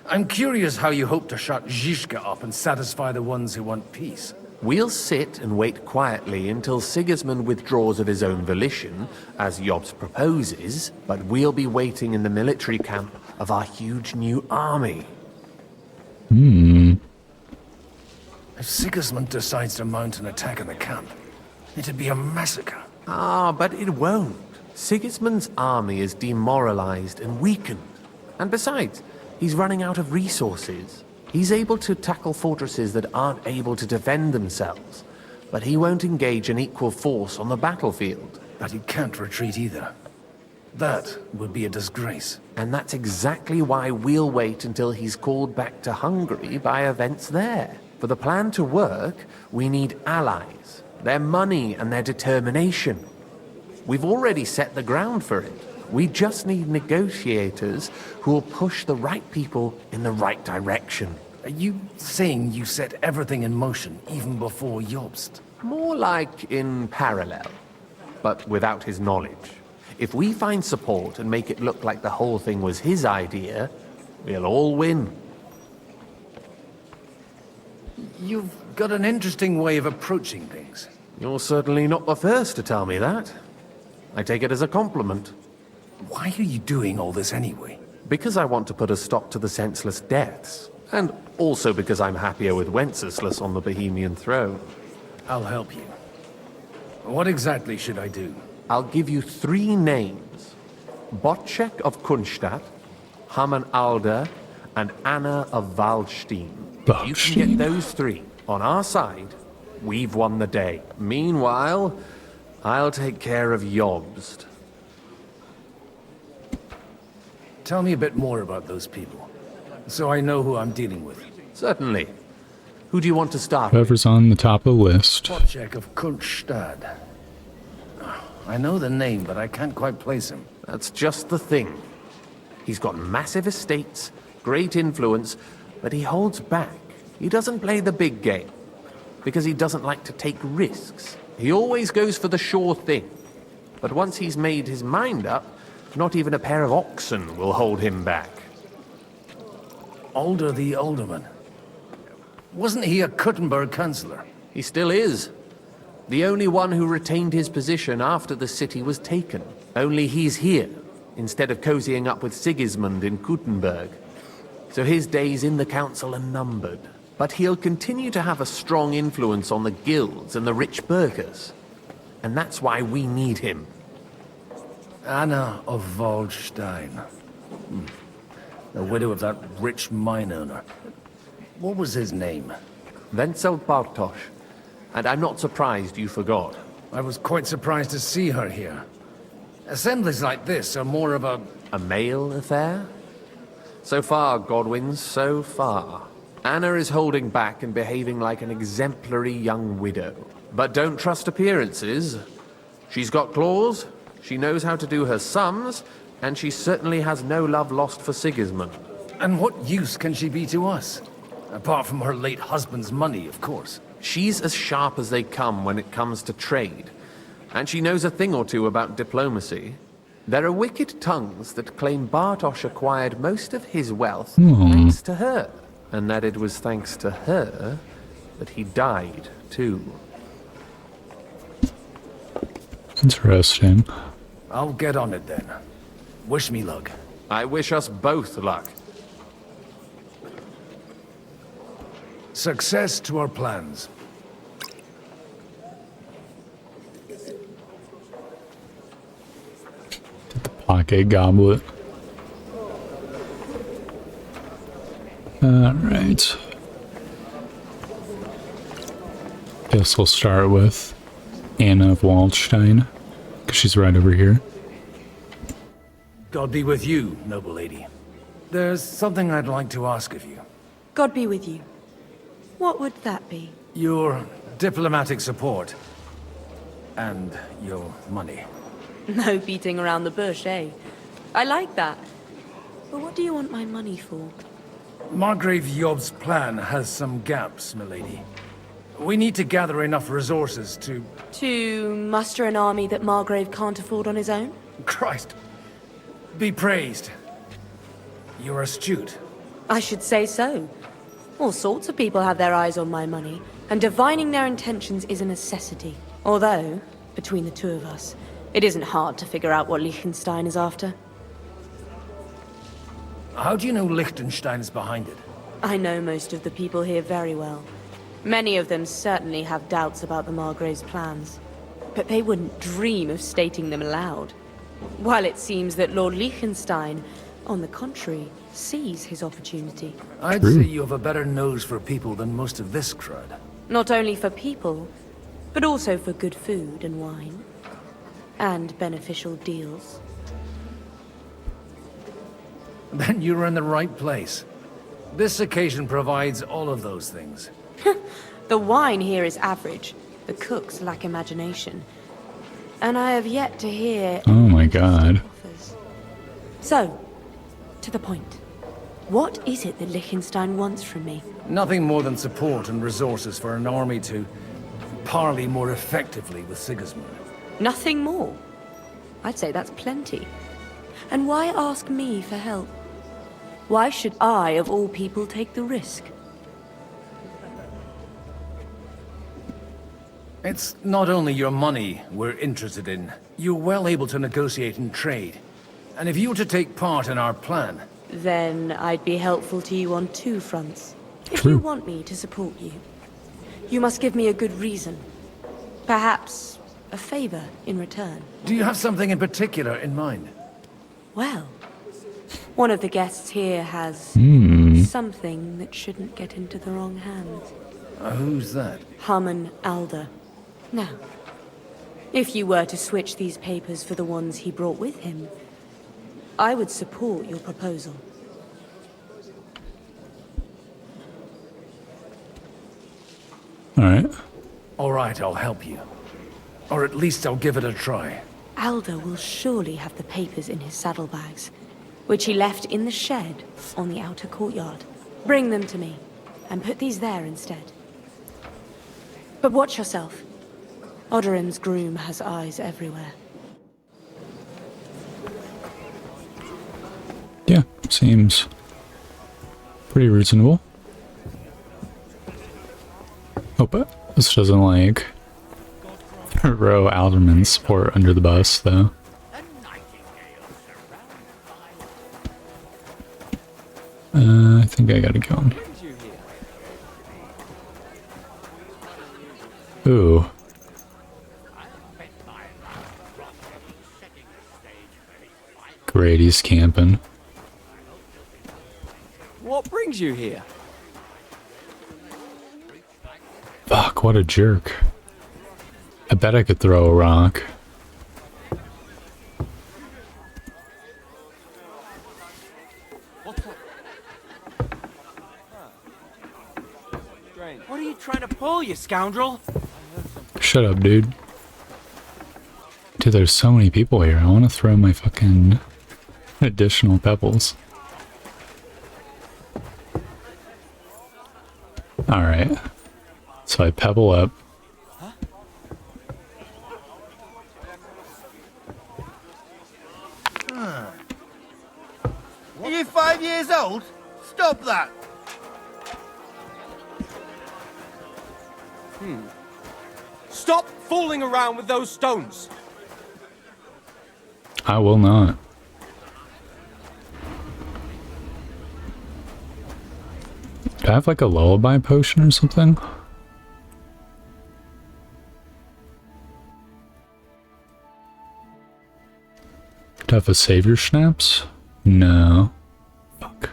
I'm curious how you hope to shut Zizka up and satisfy the ones who want peace. We'll sit and wait quietly until Sigismund withdraws of his own volition, as Jobst proposes, but we'll be waiting in the military camp of our huge new army. If Sigismund decides to mount an attack on the camp, it'd be a massacre. Ah, but it won't. Sigismund's army is demoralized and weakened. And besides, he's running out of resources. He's able to tackle fortresses that aren't able to defend themselves, but he won't engage an equal force on the battlefield. But he can't retreat either. That would be a disgrace. And that's exactly why we'll wait until he's called back to Hungary by events there. For the plan to work, we need allies, their money and their determination. We've already set the ground for it. We just need negotiators who will push the right people in the right direction. Are you saying you set everything in motion even before Jobst? More like in parallel, but without his knowledge. If we find support and make it look like the whole thing was his idea, we'll all win. You've got an interesting way of approaching things. You're certainly not the first to tell me that. I take it as a compliment. Why are you doing all this anyway? Because I want to put a stop to the senseless deaths. And also because I'm happier with Wenceslas on the Bohemian throne. I'll help you. What exactly should I do? I'll give you 3 names. Botchek of Kunstadt, Haman Alder, and Anna of Waldstein. If you can get those 3 on our side, we've won the day. Meanwhile, I'll take care of Jobst. Tell me a bit more about those people, so I know who I'm dealing with. Certainly. Who do you want to start Whoever's on the top of the list. Botchek of Kunstadt. I know the name, but I can't quite place him. That's just the thing. He's got massive estates, great influence, but he holds back. He doesn't play the big game, because he doesn't like to take risks. He always goes for the sure thing. But once he's made his mind up, not even a pair of oxen will hold him back. Alder the Alderman. Wasn't he a Kuttenberg councillor? He still is. The only one who retained his position after the city was taken. Only he's here, instead of cozying up with Sigismund in Kuttenberg. So his days in the council are numbered. But he'll continue to have a strong influence on the guilds and the rich burghers. And that's why we need him. Anna of Waldstein. The widow of that rich mine owner. What was his name? Wenzel Bartosz. And I'm not surprised you forgot. I was quite surprised to see her here. Assemblies like this are more of a... A male affair? So far, Godwin, so far. Anna is holding back and behaving like an exemplary young widow. But don't trust appearances. She's got claws, she knows how to do her sums, and she certainly has no love lost for Sigismund. And what use can she be to us? Apart from her late husband's money, of course. She's as sharp as they come when it comes to trade. And she knows a thing or two about diplomacy. There are wicked tongues that claim Bartosz acquired most of his wealth thanks to her. And that it was thanks to her that he died, too. Interesting. I'll get on it then. Wish me luck. I wish us both luck. Success to our plans. Pocket goblet. Alright. Guess we'll start with Anna of Waldstein, because she's right over here. God be with you, noble lady. There's something I'd like to ask of you. God be with you. What would that be? Your diplomatic support. And your money. No beating around the bush, eh? I like that. But what do you want my money for? Margrave Yob's plan has some gaps, milady. We need to gather enough resources to... To muster an army that Margrave can't afford on his own? Christ. Be praised. You're astute. I should say so. All sorts of people have their eyes on my money, and divining their intentions is a necessity. Although, between the two of us, it isn't hard to figure out what Liechtenstein is after. How do you know Liechtenstein is behind it? I know most of the people here very well. Many of them certainly have doubts about the Margrave's plans, but they wouldn't dream of stating them aloud. While it seems that Lord Liechtenstein, on the contrary, sees his opportunity. I'd say you have a better nose for people than most of this crowd. Not only for people, but also for good food and wine. And beneficial deals. Then you're in the right place. This occasion provides all of those things. The wine here is average. The cooks lack imagination. And I have yet to hear... Oh my god. So, to the point. What is it that Liechtenstein wants from me? Nothing more than support and resources for an army to parley more effectively with Sigismund. Nothing more? I'd say that's plenty. And why ask me for help? Why should I, of all people, take the risk? It's not only your money we're interested in. You're well able to negotiate and trade. And if you were to take part in our plan... Then I'd be helpful to you on two fronts. If you want me to support you, you must give me a good reason. Perhaps a favor in return. Do you have something in particular in mind? Well, one of the guests here has something that shouldn't get into the wrong hands. Who's that? Harman Alder. Now, if you were to switch these papers for the ones he brought with him, I would support your proposal. All right, I'll help you. Or at least I'll give it a try. Alder will surely have the papers in his saddlebags, which he left in the shed on the outer courtyard. Bring them to me, and put these there instead. But watch yourself. Odorin's groom has eyes everywhere. Yeah, seems pretty reasonable. Hope this doesn't like throw Alderman's support under the bus, though. I think I gotta go. Ooh. Great, he's camping. What brings you here? Fuck, what a jerk. I bet I could throw a rock. What are you trying to pull, you scoundrel? Shut up, dude. Dude, there's so many people here. I want to throw my fucking additional pebbles. Alright. So I pebble up. Are you 5 years old? Stop that! Stop fooling around with those stones! I will not. Do I have like a lullaby potion or something? Do I have a savior schnapps? No. Fuck.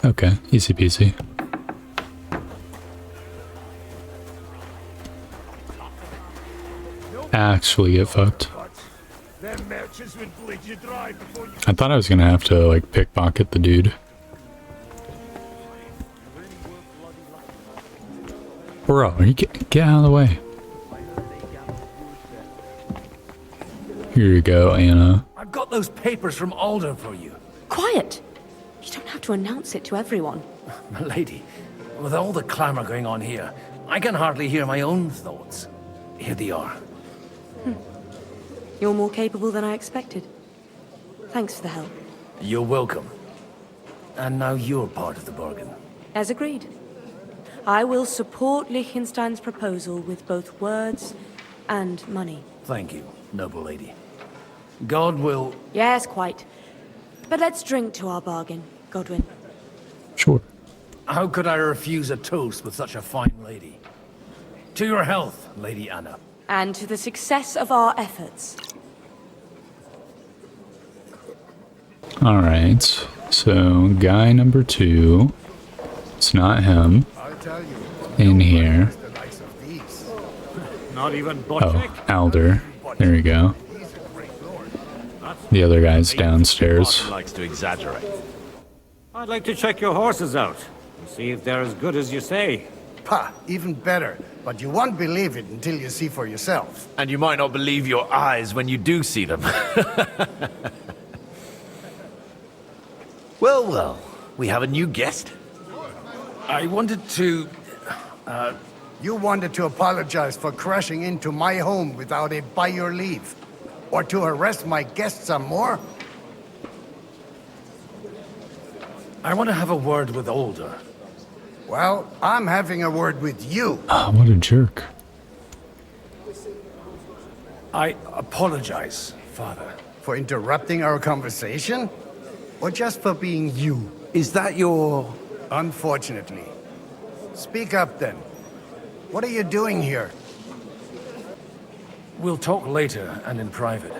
Okay, easy peasy. Actually get fucked. I thought I was gonna have to like pickpocket the dude. Bro, you get out of the way. Here you go, Anna. I've got those papers from Alder for you. Quiet! You don't have to announce it to everyone. My lady, with all the clamor going on here, I can hardly hear my own thoughts. Here they are. You're more capable than I expected. Thanks for the help. You're welcome. And now you're part of the bargain. As agreed. I will support Liechtenstein's proposal with both words and money. Thank you, noble lady. God will... Yes, quite. But let's drink to our bargain, Godwin. Sure. How could I refuse a toast with such a fine lady? To your health, Lady Anna. And to the success of our efforts. Alright, so guy number 2. It's not him. In here. Not even Oh, Alder. There you go. The other guy's downstairs. likes to exaggerate. I'd like to check your horses out and see if they're as good as you say. Pah, even better. But you won't believe it until you see for yourself. And you might not believe your eyes when you do see them. Well, well, we have a new guest. I wanted to... You wanted to apologize for crashing into my home without a by your leave. Or to harass my guests some more? I want to have a word with Alder. Well, I'm having a word with you. Ah, what a jerk. I apologize, Father. For interrupting our conversation? Or just for being you? Is that your... Unfortunately. Speak up then. What are you doing here? We'll talk later and in private.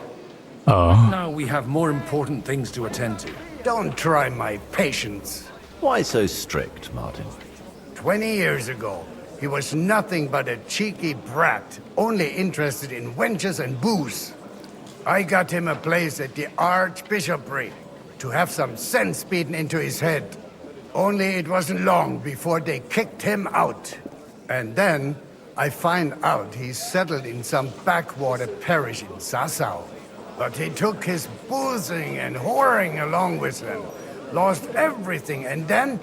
Oh. Now we have more important things to attend to. Don't try my patience. Why so strict, Martin? 20 years ago, he was nothing but a cheeky brat, only interested in wenches and booze. I got him a place at the Archbishopric to have some sense beaten into his head. Only it wasn't long before they kicked him out. And then I find out he's settled in some backwater parish in Sassau. But he took his boozing and whoring along with him, lost everything, and then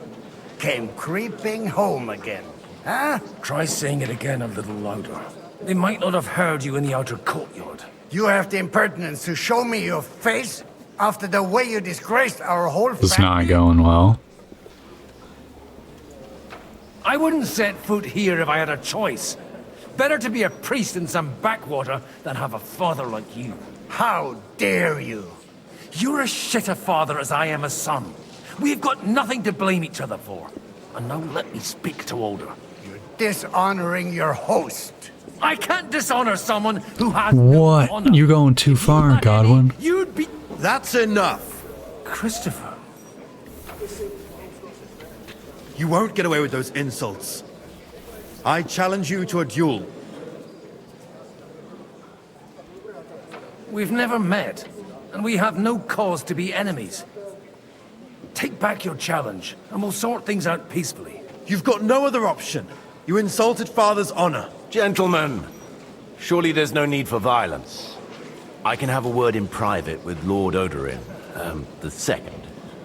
came creeping home again. Huh? Try saying it again a little louder. They might not have heard you in the outer courtyard. You have the impertinence to show me your face after the way you disgraced our whole family? It's not going well. I wouldn't set foot here if I had a choice. Better to be a priest in some backwater than have a father like you. How dare you? You're as shit a father as I am a son. We've got nothing to blame each other for. And now let me speak to Alder. You're dishonoring your host. I can't dishonor someone who has What? no honor. You're going too far, Godwin. You'd be... That's enough. Christopher. You won't get away with those insults. I challenge you to a duel. We've never met, and we have no cause to be enemies. Take back your challenge, and we'll sort things out peacefully. You've got no other option. You insulted Father's honor. Gentlemen, surely there's no need for violence. I can have a word in private with Lord Odorin, the second,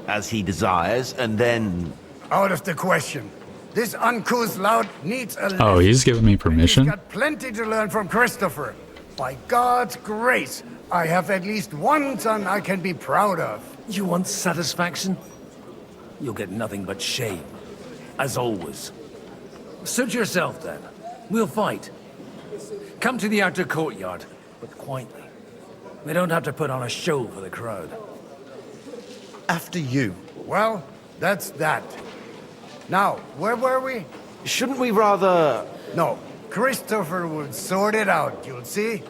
as he desires, and then... Out of the question. This uncouth lout needs a lesson. Oh, he's giving me permission? He's got plenty to learn from Christopher. By God's grace, I have at least one son I can be proud of. You want satisfaction? You'll get nothing but shame. as always. Suit yourself, then. We'll fight. Come to the outer courtyard, but quietly. We don't have to put on a show for the crowd. After you. Well, that's that. Now, where were we? Shouldn't we rather... No, Christopher would sort it out, you'll see.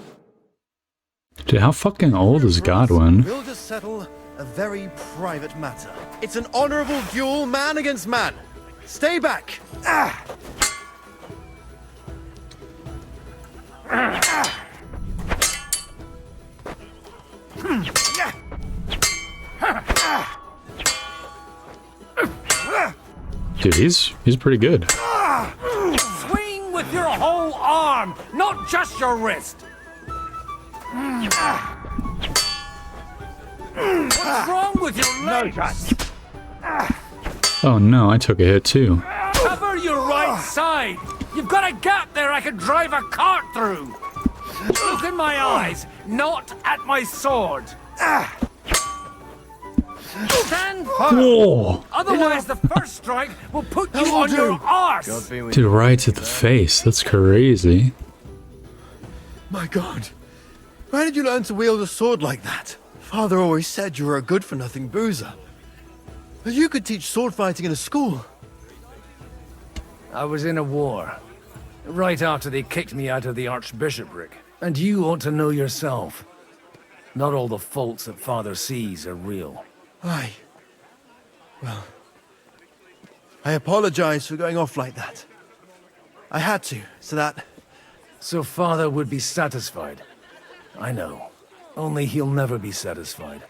Dude, how fucking old is Godwin? We'll just settle a very private matter. It's an honorable duel, man against man. Stay back. Ah! Dude, he's pretty good. Swing with your whole arm, not just your wrist. What's wrong with your legs? Oh no, I took a hit too. Cover your right side. You've got a gap there I could drive a cart through. Look in my eyes, not at my sword. Stand firm. Whoa. Otherwise, the first strike will put you on your arse. Dude, right to the face. That's crazy. My God. Where did you learn to wield a sword like that? Father always said you were a good-for-nothing boozer. But you could teach sword fighting in a school. I was in a war. Right after they kicked me out of the archbishopric. And you ought to know yourself. Not all the faults that Father sees are real. Aye. Well, I apologize for going off like that. I had to, so that... So Father would be satisfied. I know. Only he'll never be satisfied.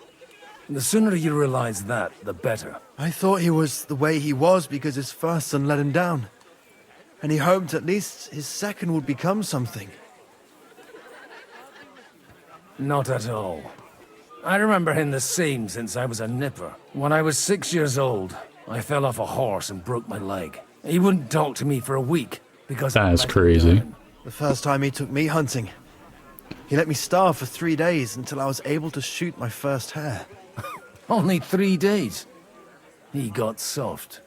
The sooner you realize that, the better. I thought he was the way he was because his first son let him down. And he hoped at least his second would become something. Not at all. I remember him the same since I was a nipper. When I was 6 years old, I fell off a horse and broke my leg. He wouldn't talk to me for a week because that's crazy. The first time he took me hunting, he let me starve for 3 days until I was able to shoot my first hare. Only 3 days? He got soft.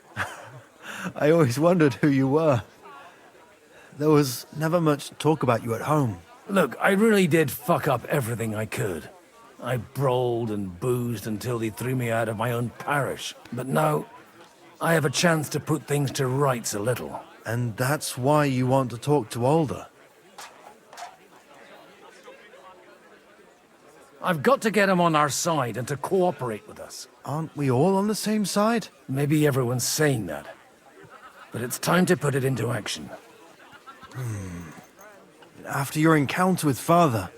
I always wondered who you were. There was never much talk about you at home. Look, I really did fuck up everything I could. I brawled and boozed until they threw me out of my own parish. But now, I have a chance to put things to rights a little. And that's why you want to talk to Alder? I've got to get him on our side and to cooperate with us. Aren't we all on the same side? Maybe everyone's saying that. But it's time to put it into action. After your encounter with Father,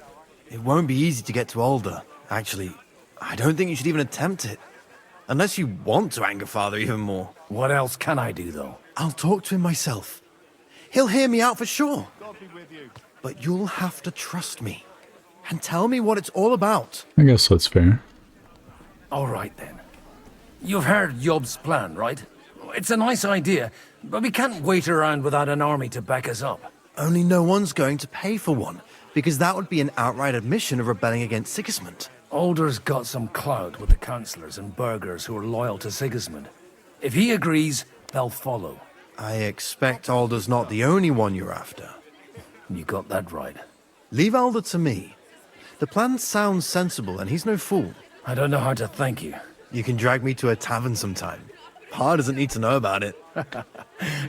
it won't be easy to get to Alder. Actually, I don't think you should even attempt it. Unless you want to anger Father even more. What else can I do, though? I'll talk to him myself. He'll hear me out for sure. But you'll have to trust me. And tell me what it's all about. I guess that's fair. All right, then. You've heard Yob's plan, right? It's a nice idea, but we can't wait around without an army to back us up. Only no one's going to pay for one, because that would be an outright admission of rebelling against Sigismund. Alder's got some clout with the councillors and burghers who are loyal to Sigismund. If he agrees, they'll follow. I expect Alder's not the only one you're after. You got that right. Leave Alder to me. The plan sounds sensible, and he's no fool. I don't know how to thank you. You can drag me to a tavern sometime. Pa doesn't need to know about it.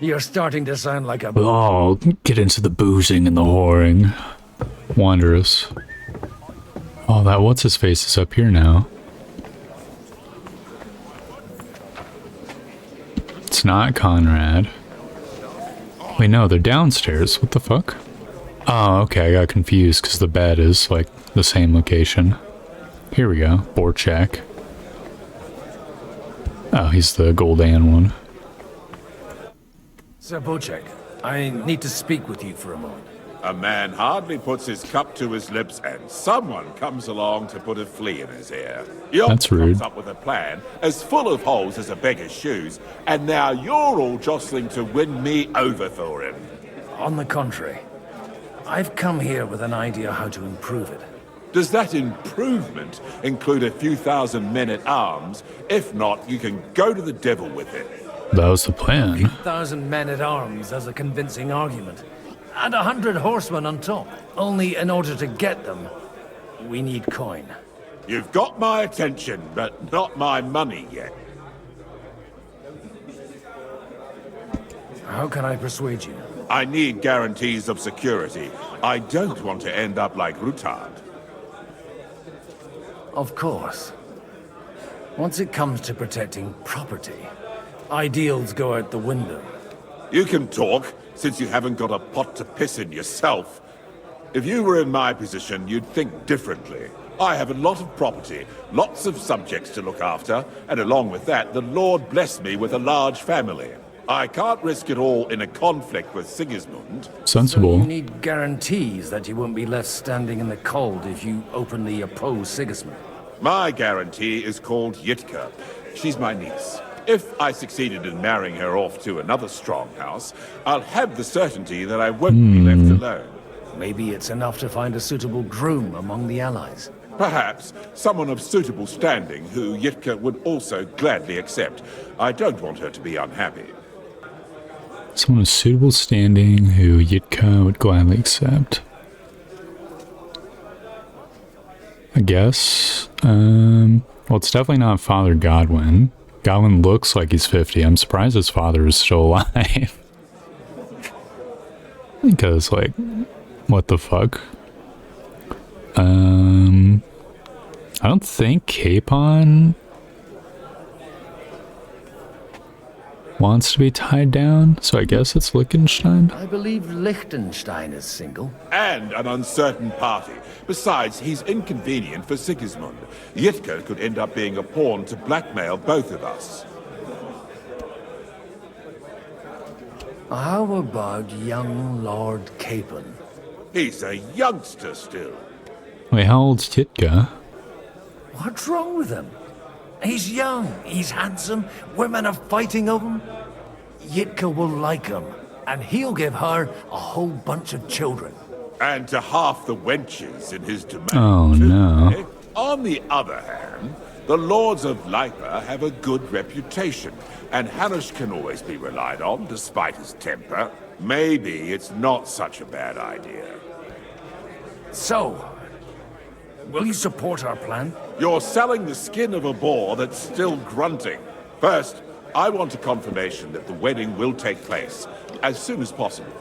You're starting to sound like a... Oh, get into the boozing and the whoring. Wondrous. Oh, that what's-his-face is up here now. It's not Conrad. Wait, no, they're downstairs. What the fuck? Oh, okay, I got confused because the bed is, like, the same location. Here we go. Borchak. Oh, he's the Goldan one. Sir Borchak, I need to speak with you for a moment. A man hardly puts his cup to his lips and someone comes along to put a flea in his ear. That's rude. Comes up with a plan as full of holes as a beggar's shoes, and now you're all jostling to win me over for him. On the contrary, I've come here with an idea how to improve it. Does that improvement include a few thousand men at arms? If not, you can go to the devil with it. That was the plan. 1,000 men-at-arms as a convincing argument. And 100 horsemen on top. Only in order to get them, we need coin. You've got my attention, but not my money yet. How can I persuade you? I need guarantees of security. I don't want to end up like Rutard. Of course. Once it comes to protecting property, ideals go out the window. You can talk, since you haven't got a pot to piss in yourself. If you were in my position, you'd think differently. I have a lot of property, lots of subjects to look after, and along with that, the Lord blessed me with a large family. I can't risk it all in a conflict with Sigismund. Sensible. So you need guarantees that you won't be left standing in the cold if you openly oppose Sigismund. My guarantee is called Yitka. She's my niece. If I succeeded in marrying her off to another strong house, I'll have the certainty that I won't be left alone. Maybe it's enough to find a suitable groom among the allies. Perhaps someone of suitable standing who Yitka would also gladly accept. I don't want her to be unhappy. Someone of suitable standing who Yitka would gladly accept. I guess. Well, it's definitely not Father Godwin. Godwin looks like he's 50. I'm surprised his father is still alive. Because, like, what the fuck? I don't think Capon wants to be tied down, so I guess it's Liechtenstein. I believe Liechtenstein is single. And an uncertain party. Besides, he's inconvenient for Sigismund. Yitka could end up being a pawn to blackmail both of us. How about young Lord Capon? He's a youngster still. Wait, how old's Yitka? What's wrong with him? He's young, he's handsome, women are fighting over him. Yitka will like him, and he'll give her a whole bunch of children. And to half the wenches in his domain. Oh, too, no. eh? On the other hand, the lords of Lipa have a good reputation, and Hanush can always be relied on, despite his temper. Maybe it's not such a bad idea. So, will you support our plan? You're selling the skin of a boar that's still grunting. First, I want a confirmation that the wedding will take place as soon as possible.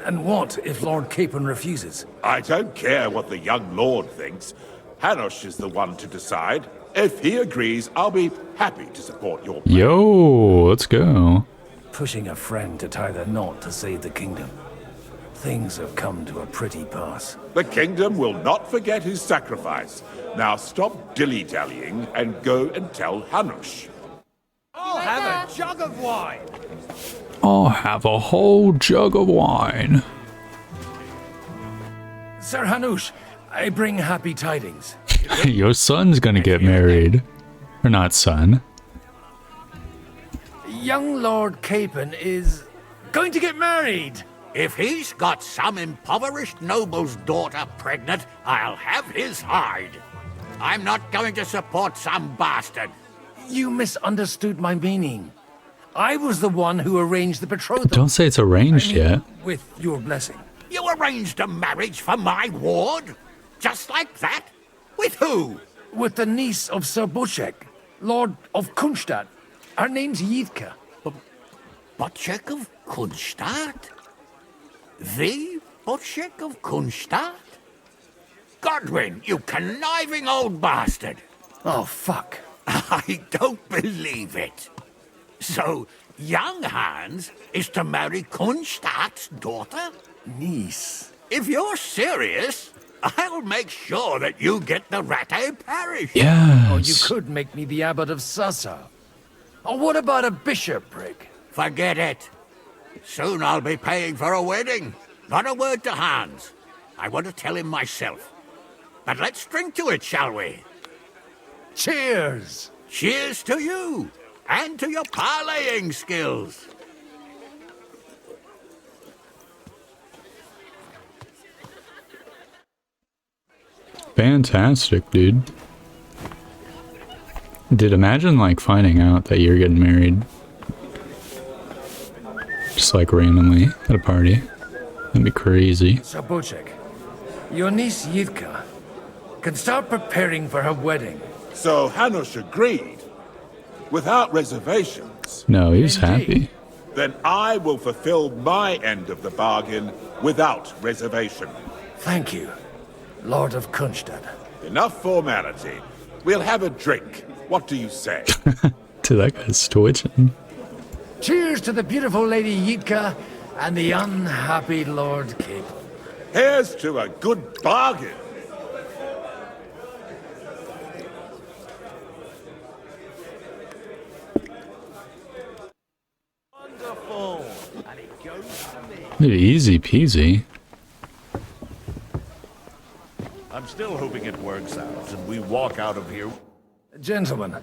And what if Lord Capon refuses? I don't care what the young lord thinks. Hanush is the one to decide. If he agrees, I'll be happy to support your plan. Yo, let's go. Pushing a friend to tie the knot to save the kingdom. Things have come to a pretty pass. The kingdom will not forget his sacrifice. Now stop dilly-dallying and go and tell Hanush. I'll have a jug of wine. I'll have a whole jug of wine. Sir Hanush, I bring happy tidings. Your son's gonna get married. Or not son. Young Lord Capon is going to get married. If he's got some impoverished noble's daughter pregnant, I'll have his hide. I'm not going to support some bastard. You misunderstood my meaning. I was the one who arranged the betrothal. Don't say it's arranged yet. With your blessing. You arranged a marriage for my ward? Just like that? With who? With the niece of Sir Buchek, Lord of Kunstadt. Her name's Yitka. Buchek of Kunstadt? The Buchek of Kunstadt? Godwin, you conniving old bastard! Oh, fuck. I don't believe it. So, young Hans is to marry Kunstadt's daughter? Niece. If you're serious, I'll make sure that you get the Rattay parish. Yes. Oh, you could make me the abbot of Sassa. Or what about a bishopric? Forget it. Soon I'll be paying for a wedding. Not a word to Hans. I want to tell him myself. But let's drink to it, shall we? Cheers! Cheers to you, and to your parleying skills. Fantastic, dude. Imagine like finding out that you're getting married Just like randomly at a party. That'd be crazy. Sabocek, your niece Yitka can start preparing for her wedding. So Hanush agreed, without reservations. No, he was happy. Then I will fulfill my end of the bargain without reservation. Thank you, Lord of Kunstad. Enough formality. We'll have a drink. What do you say? Dude, that guy's twitching. Cheers to the beautiful Lady Yitka and the unhappy Lord Capel. Here's to a good bargain. Dude, easy peasy. I'm still hoping it works out and we walk out of here. Gentlemen,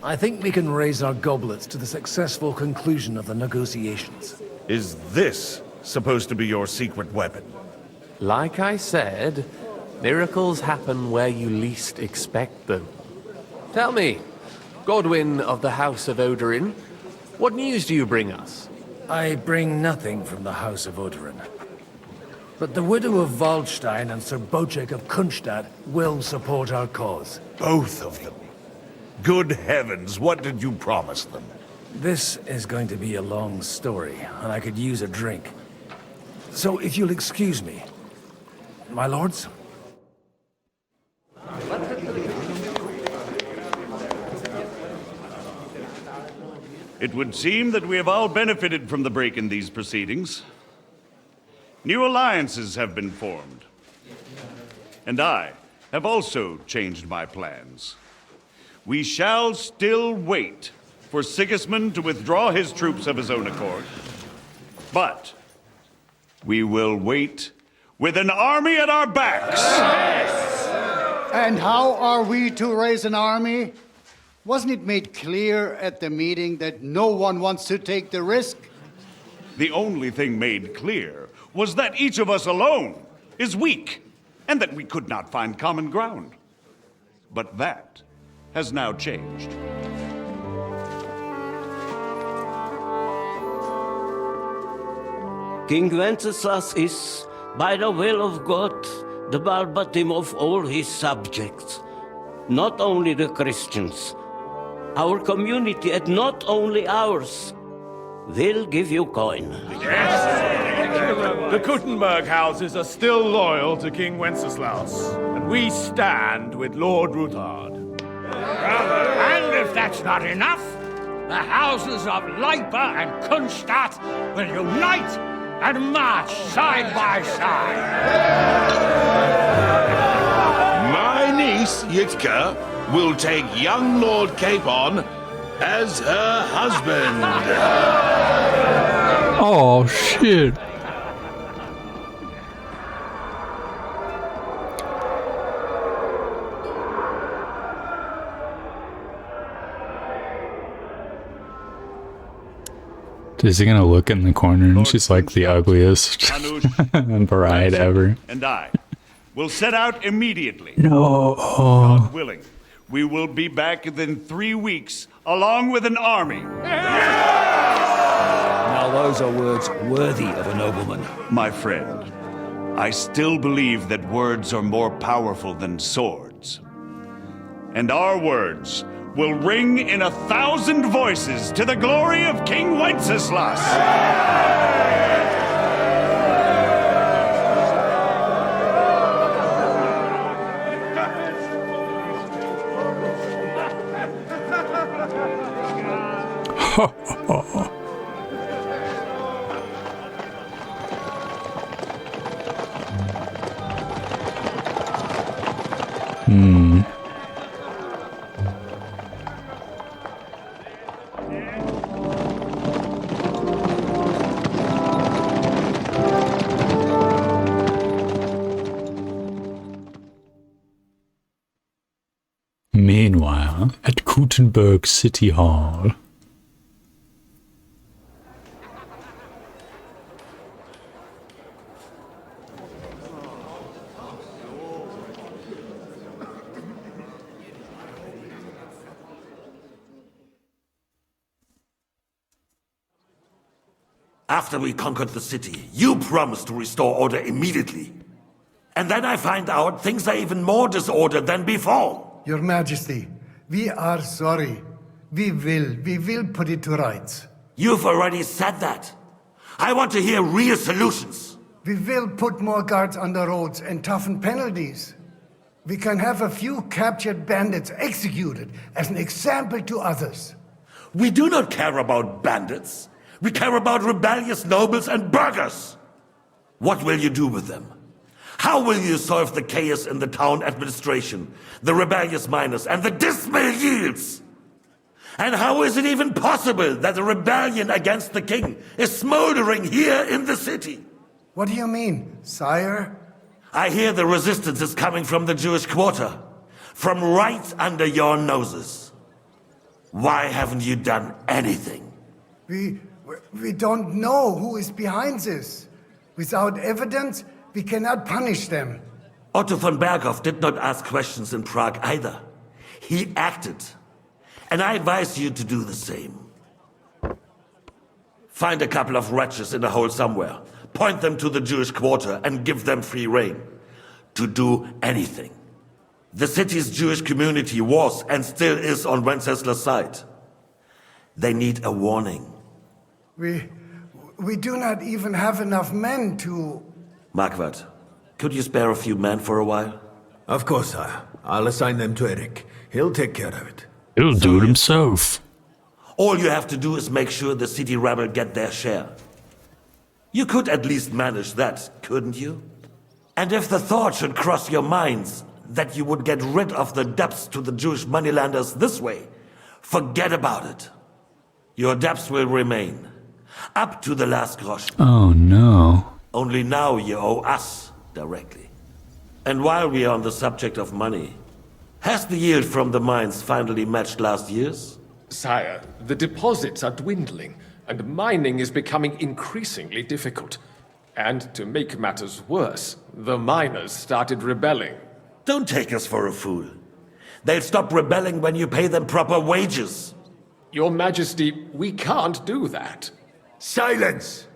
I think we can raise our goblets to the successful conclusion of the negotiations. Is this supposed to be your secret weapon? Like I said, miracles happen where you least expect them. Tell me, Godwin of the House of Odorin, what news do you bring us? I bring nothing from the House of Odorin. But the widow of Waldstein and Sir Bocek of Kunstad will support our cause. Both of them? Good heavens, what did you promise them? This is going to be a long story, and I could use a drink. So if you'll excuse me, my lords? It would seem that we have all benefited from the break in these proceedings. New alliances have been formed. And I have also changed my plans. We shall still wait for Sigismund to withdraw his troops of his own accord. But we will wait with an army at our backs. And how are we to raise an army? Wasn't it made clear at the meeting that no one wants to take the risk? The only thing made clear was that each of us alone is weak, and that we could not find common ground. But that has now changed. King Wenceslas is, by the will of God, the Balbatim of all his subjects. Not only the Christians, our community, and not only ours, will give you coin. The Kuttenberg houses are still loyal to King Wenceslas, and we stand with Lord Ruthard. And if that's not enough, the houses of Leipa and Kunstadt will unite and march side by side. My niece, Yitka, will take young Lord Capon as her husband. Oh, shit. Is he gonna look in the corner and she's like the ugliest bride ever? And I will set out immediately. No. God willing, we will be back within 3 weeks, along with an army. Now those are words worthy of a nobleman. My friend, I still believe that words are more powerful than swords. And our words will ring in 1,000 voices to the glory of King Wenceslas. Meanwhile, at Kuttenberg City Hall. After we conquered the city, you promised to restore order immediately. And then I find out things are even more disordered than before. Your Majesty, we are sorry. We will put it to rights. You've already said that. I want to hear real solutions. We will put more guards on the roads and toughen penalties. We can have a few captured bandits executed as an example to others. We do not care about bandits. We care about rebellious nobles and burghers. What will you do with them? How will you solve the chaos in the town administration, the rebellious miners, and the dismal yields? And how is it even possible that a rebellion against the king is smoldering here in the city? What do you mean, sire? I hear the resistance is coming from the Jewish quarter, from right under your noses. Why haven't you done anything? We don't know who is behind this. Without evidence, we cannot punish them. Otto von Berghoff did not ask questions in Prague either. He acted. And I advise you to do the same. Find a couple of wretches in a hole somewhere, point them to the Jewish quarter, and give them free rein to do anything. The city's Jewish community was and still is on Wencesla's side. They need a warning. We do not even have enough men to... Marquardt, could you spare a few men for a while? Of course, sire. I'll assign them to Eric. He'll take care of it. He'll do it himself. All you have to do is make sure the city rebel get their share. You could at least manage that, couldn't you? And if the thought should cross your minds that you would get rid of the debts to the Jewish moneylenders this way, forget about it. Your debts will remain, up to the last grosch. Oh no. Only now you owe us directly. And while we are on the subject of money, has the yield from the mines finally matched last year's? Sire, the deposits are dwindling, and mining is becoming increasingly difficult. And to make matters worse, the miners started rebelling. Don't take us for a fool. They'll stop rebelling when you pay them proper wages. Your Majesty, we can't do that. Silence!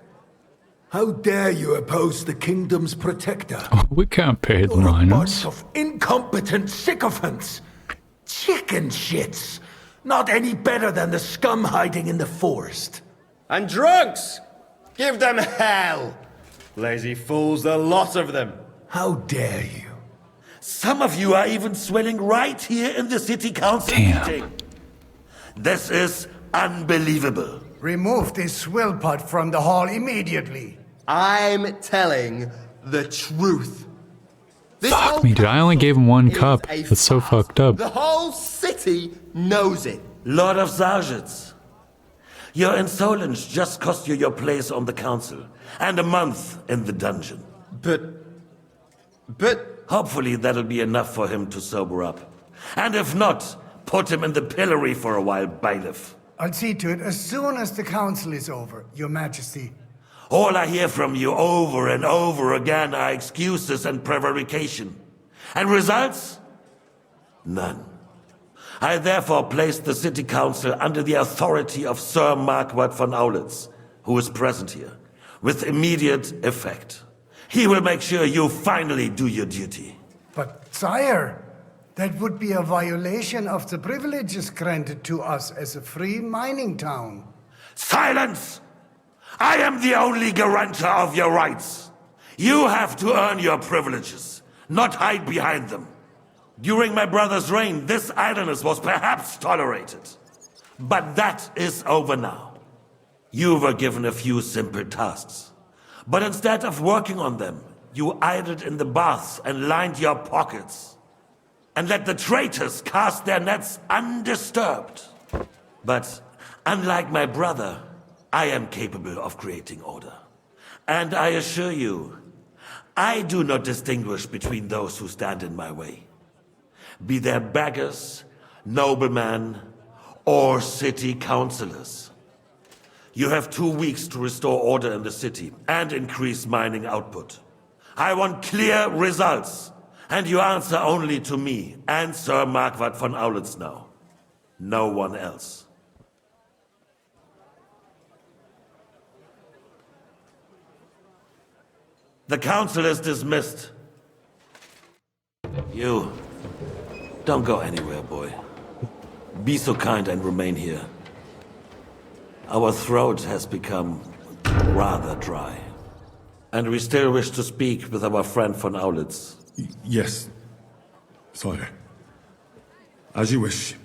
How dare you oppose the kingdom's protector? We can't pay the You're miners. a bunch of incompetent sycophants. Chicken shits. Not any better than the scum hiding in the forest. And drunks! Give them hell! Lazy fools, the lot of them. How dare you? Some of you are even swelling right here in the city council meeting. This is unbelievable. Remove this swill pot from the hall immediately. I'm telling the truth. Fuck me, dude. I only gave him one cup. That's so fucked up. The whole city knows it. Lord of Zarzhets, your insolence just cost you your place on the council and a month in the dungeon. But... Hopefully that'll be enough for him to sober up. And if not, put him in the pillory for a while, bailiff. I'll see to it as soon as the council is over, Your Majesty. All I hear from you over and over again are excuses and prevarication. And results? None. I therefore place the city council under the authority of Sir Marquardt von Aulitz, who is present here, with immediate effect. He will make sure you finally do your duty. But, sire, that would be a violation of the privileges granted to us as a free mining town. Silence! I am the only guarantor of your rights. You have to earn your privileges, not hide behind them. During my brother's reign, this idleness was perhaps tolerated. But that is over now. You were given a few simple tasks. But instead of working on them, you idled in the baths and lined your pockets. And let the traitors cast their nets undisturbed. But unlike my brother, I am capable of creating order. And I assure you, I do not distinguish between those who stand in my way. Be they beggars, noblemen, or city councillors. You have 2 weeks to restore order in the city and increase mining output. I want clear results, and you answer only to me and Sir Marquardt von Aulitz now. No one else. The council is dismissed. You, don't go anywhere, boy. Be so kind and remain here. Our throat has become rather dry. And we still wish to speak with our friend von Aulitz. Yes, sire. As you wish,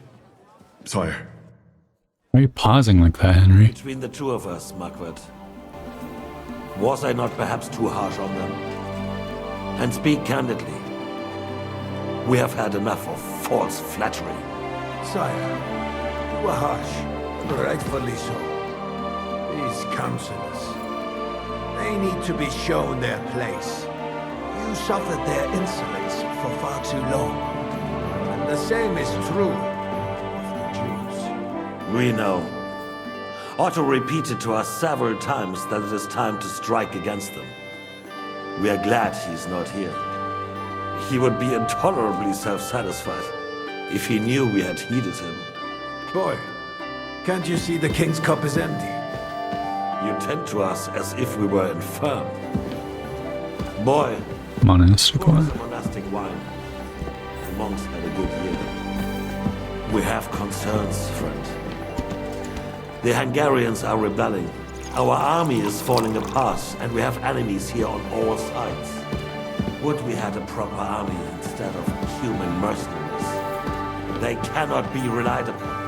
sire. Why are you pausing like that, Henry? Between the two of us, Marquardt, was I not perhaps too harsh on them? And speak candidly, we have had enough of false flattery. Sire, you were harsh, rightfully so. These counselors, they need to be shown their place. You suffered their insolence for far too long. And the same is true of the Jews. We know. Otto repeated to us several times that it is time to strike against them. We are glad he's not here. He would be intolerably self-satisfied if he knew we had heeded him. Boy, can't you see the king's cup is empty? You tend to us as if we were infirm. Boy, monastic pour wine. us a monastic wine. The monks had a good year. We have concerns, friend. The Hungarians are rebelling. Our army is falling apart, and we have enemies here on all sides. Would we had a proper army instead of human mercenaries? They cannot be relied upon.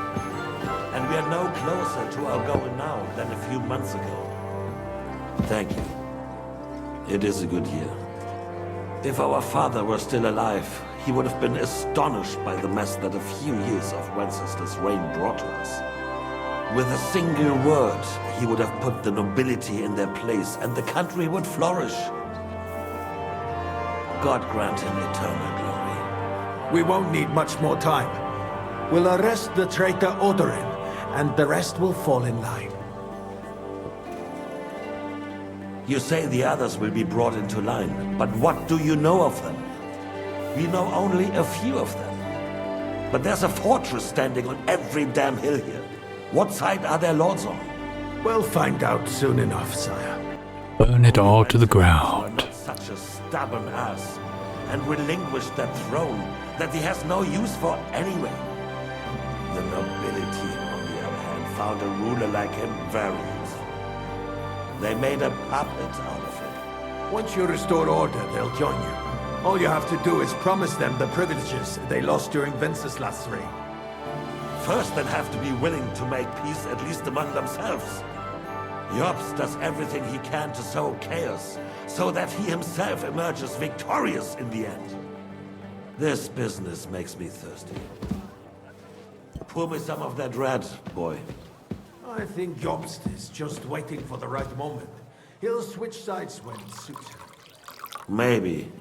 And we are no closer to our goal now than a few months ago. Thank you. It is a good year. If our father were still alive, he would have been astonished by the mess that a few years of Wenceslas' reign brought to us. With a single word, he would have put the nobility in their place, and the country would flourish. God grant him eternal glory. We won't need much more time. We'll arrest the traitor Odorin, and the rest will fall in line. You say the others will be brought into line, but what do you know of them? We know only a few of them. But there's a fortress standing on every damn hill here. What side are their lords on? We'll find out soon enough, sire. Burn it all to the ground. Not such a stubborn ass, and relinquish that throne that he has no use for anyway. The nobility, on the other hand, found a ruler like him very useful. They made a puppet out of him. Once you restore order, they'll join you. All you have to do is promise them the privileges they lost during Wenceslas' reign. First, they'll have to be willing to make peace, at least among themselves. Jobs does everything he can to sow chaos, so that he himself emerges victorious in the end. This business makes me thirsty. Pour me some of that red, boy. I think Jobst is just waiting for the right moment. He'll switch sides when it suits him. Maybe.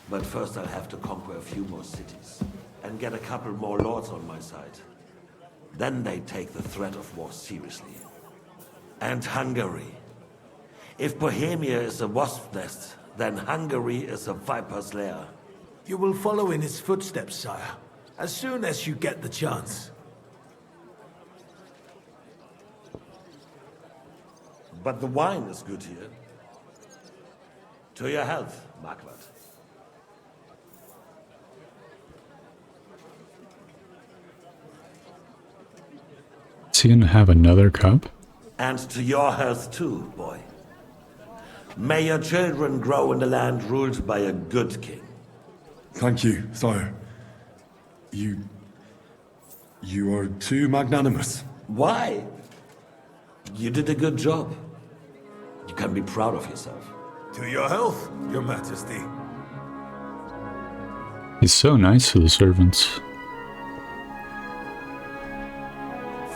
But first I'll have to conquer a few more cities, and get a couple more lords on my side. Then they take the threat of war seriously. And Hungary. If Bohemia is a wasp nest, then Hungary is a viper's lair. You will follow in his footsteps, sire, as soon as you get the chance. But the wine is good here. To your health, Marquardt. Is he gonna have another cup? And to your health too, boy. May your children grow in a land ruled by a good king. Thank you, sire. You are too magnanimous. Why? You did a good job. You can be proud of yourself. To your health, your majesty. He's so nice to the servants.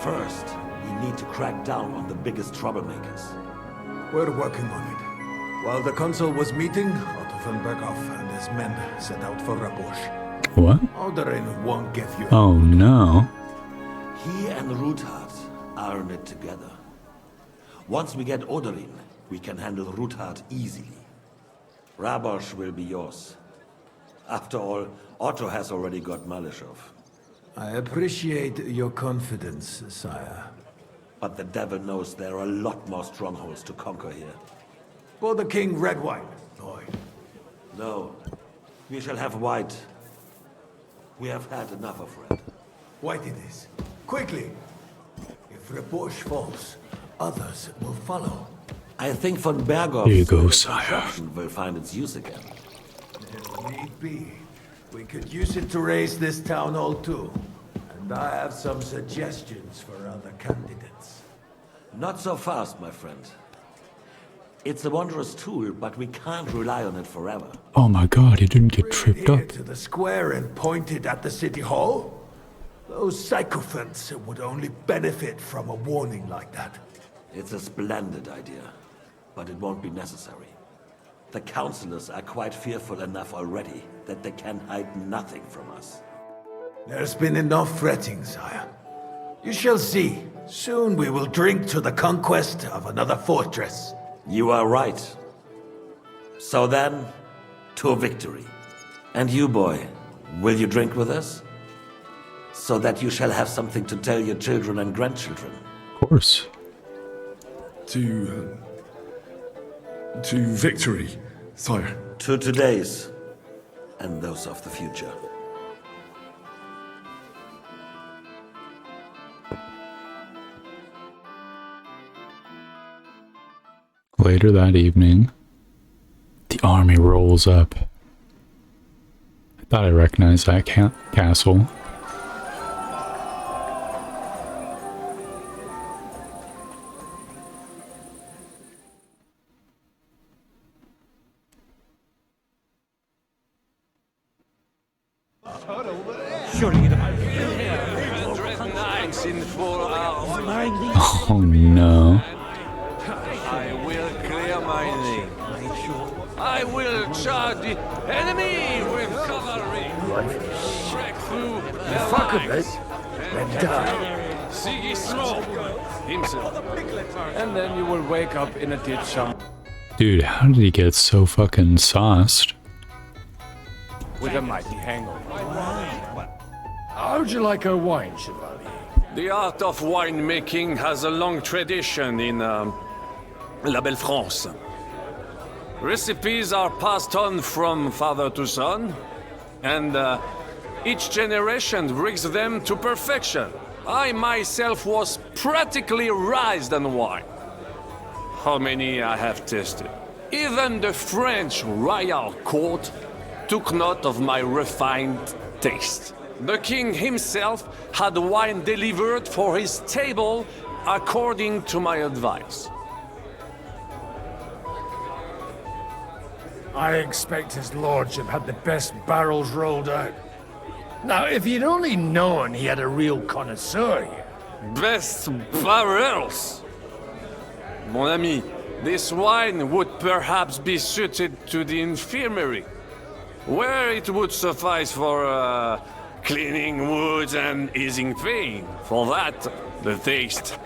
First, we need to crack down on the biggest troublemakers. We're working on it. While the consul was meeting, Otto von Berghoff and his men set out for Rabosch. What? Odorin won't give you. Oh no. He and Ruthard are in it together. Once we get Odorin, we can handle Ruthard easily. Rabosch will be yours. After all, Otto has already got Malishov. I appreciate your confidence, sire. But the devil knows there are a lot more strongholds to conquer here. For the king, red wine. Boy. No. We shall have white. We have had enough of red. White it is. Quickly! If Repoche falls, others will follow. I think von Berghoff's Here you go, sire. construction will find its use again. If need be, we could use it to raise this town hall too. And I have some suggestions for other candidates. Not so fast, my friend. It's a wondrous tool, but we can't rely on it forever. Oh my god, he didn't get tripped up. To the square and pointed at the city hall? Those sycophants would only benefit from a warning like that. It's a splendid idea, but it won't be necessary. The councillors are quite fearful enough already that they can hide nothing from us. There's been enough fretting, sire. You shall see. Soon we will drink to the conquest of another fortress. You are right. So then, to victory. And you, boy, will you drink with us? So that you shall have something to tell your children and grandchildren. Of course. To victory, sire. To today's, and those of the future. Later that evening, the army rolls up. I thought I recognized that castle. Oh no. I will clear my name. I will charge the enemy with cavalry. Trek through their lines. Then die. Sigismund himself. And then you will wake up in a ditch somewhere. Dude, how did he get so fucking sauced? With a mighty hangover. How would you like a wine, Chevalier? The art of winemaking has a long tradition in La Belle France. Recipes are passed on from father to son, and each generation brings them to perfection. I myself was practically raised on wine. How many I have tasted. Even the French royal court took note of my refined taste. The king himself had wine delivered for his table according to my advice. I expect his lordship had the best barrels rolled out. Now, if you'd only known he had a real connoisseur here. Best barrels! Mon ami, this wine would perhaps be suited to the infirmary, where it would suffice for cleaning wounds and easing pain. For that, the taste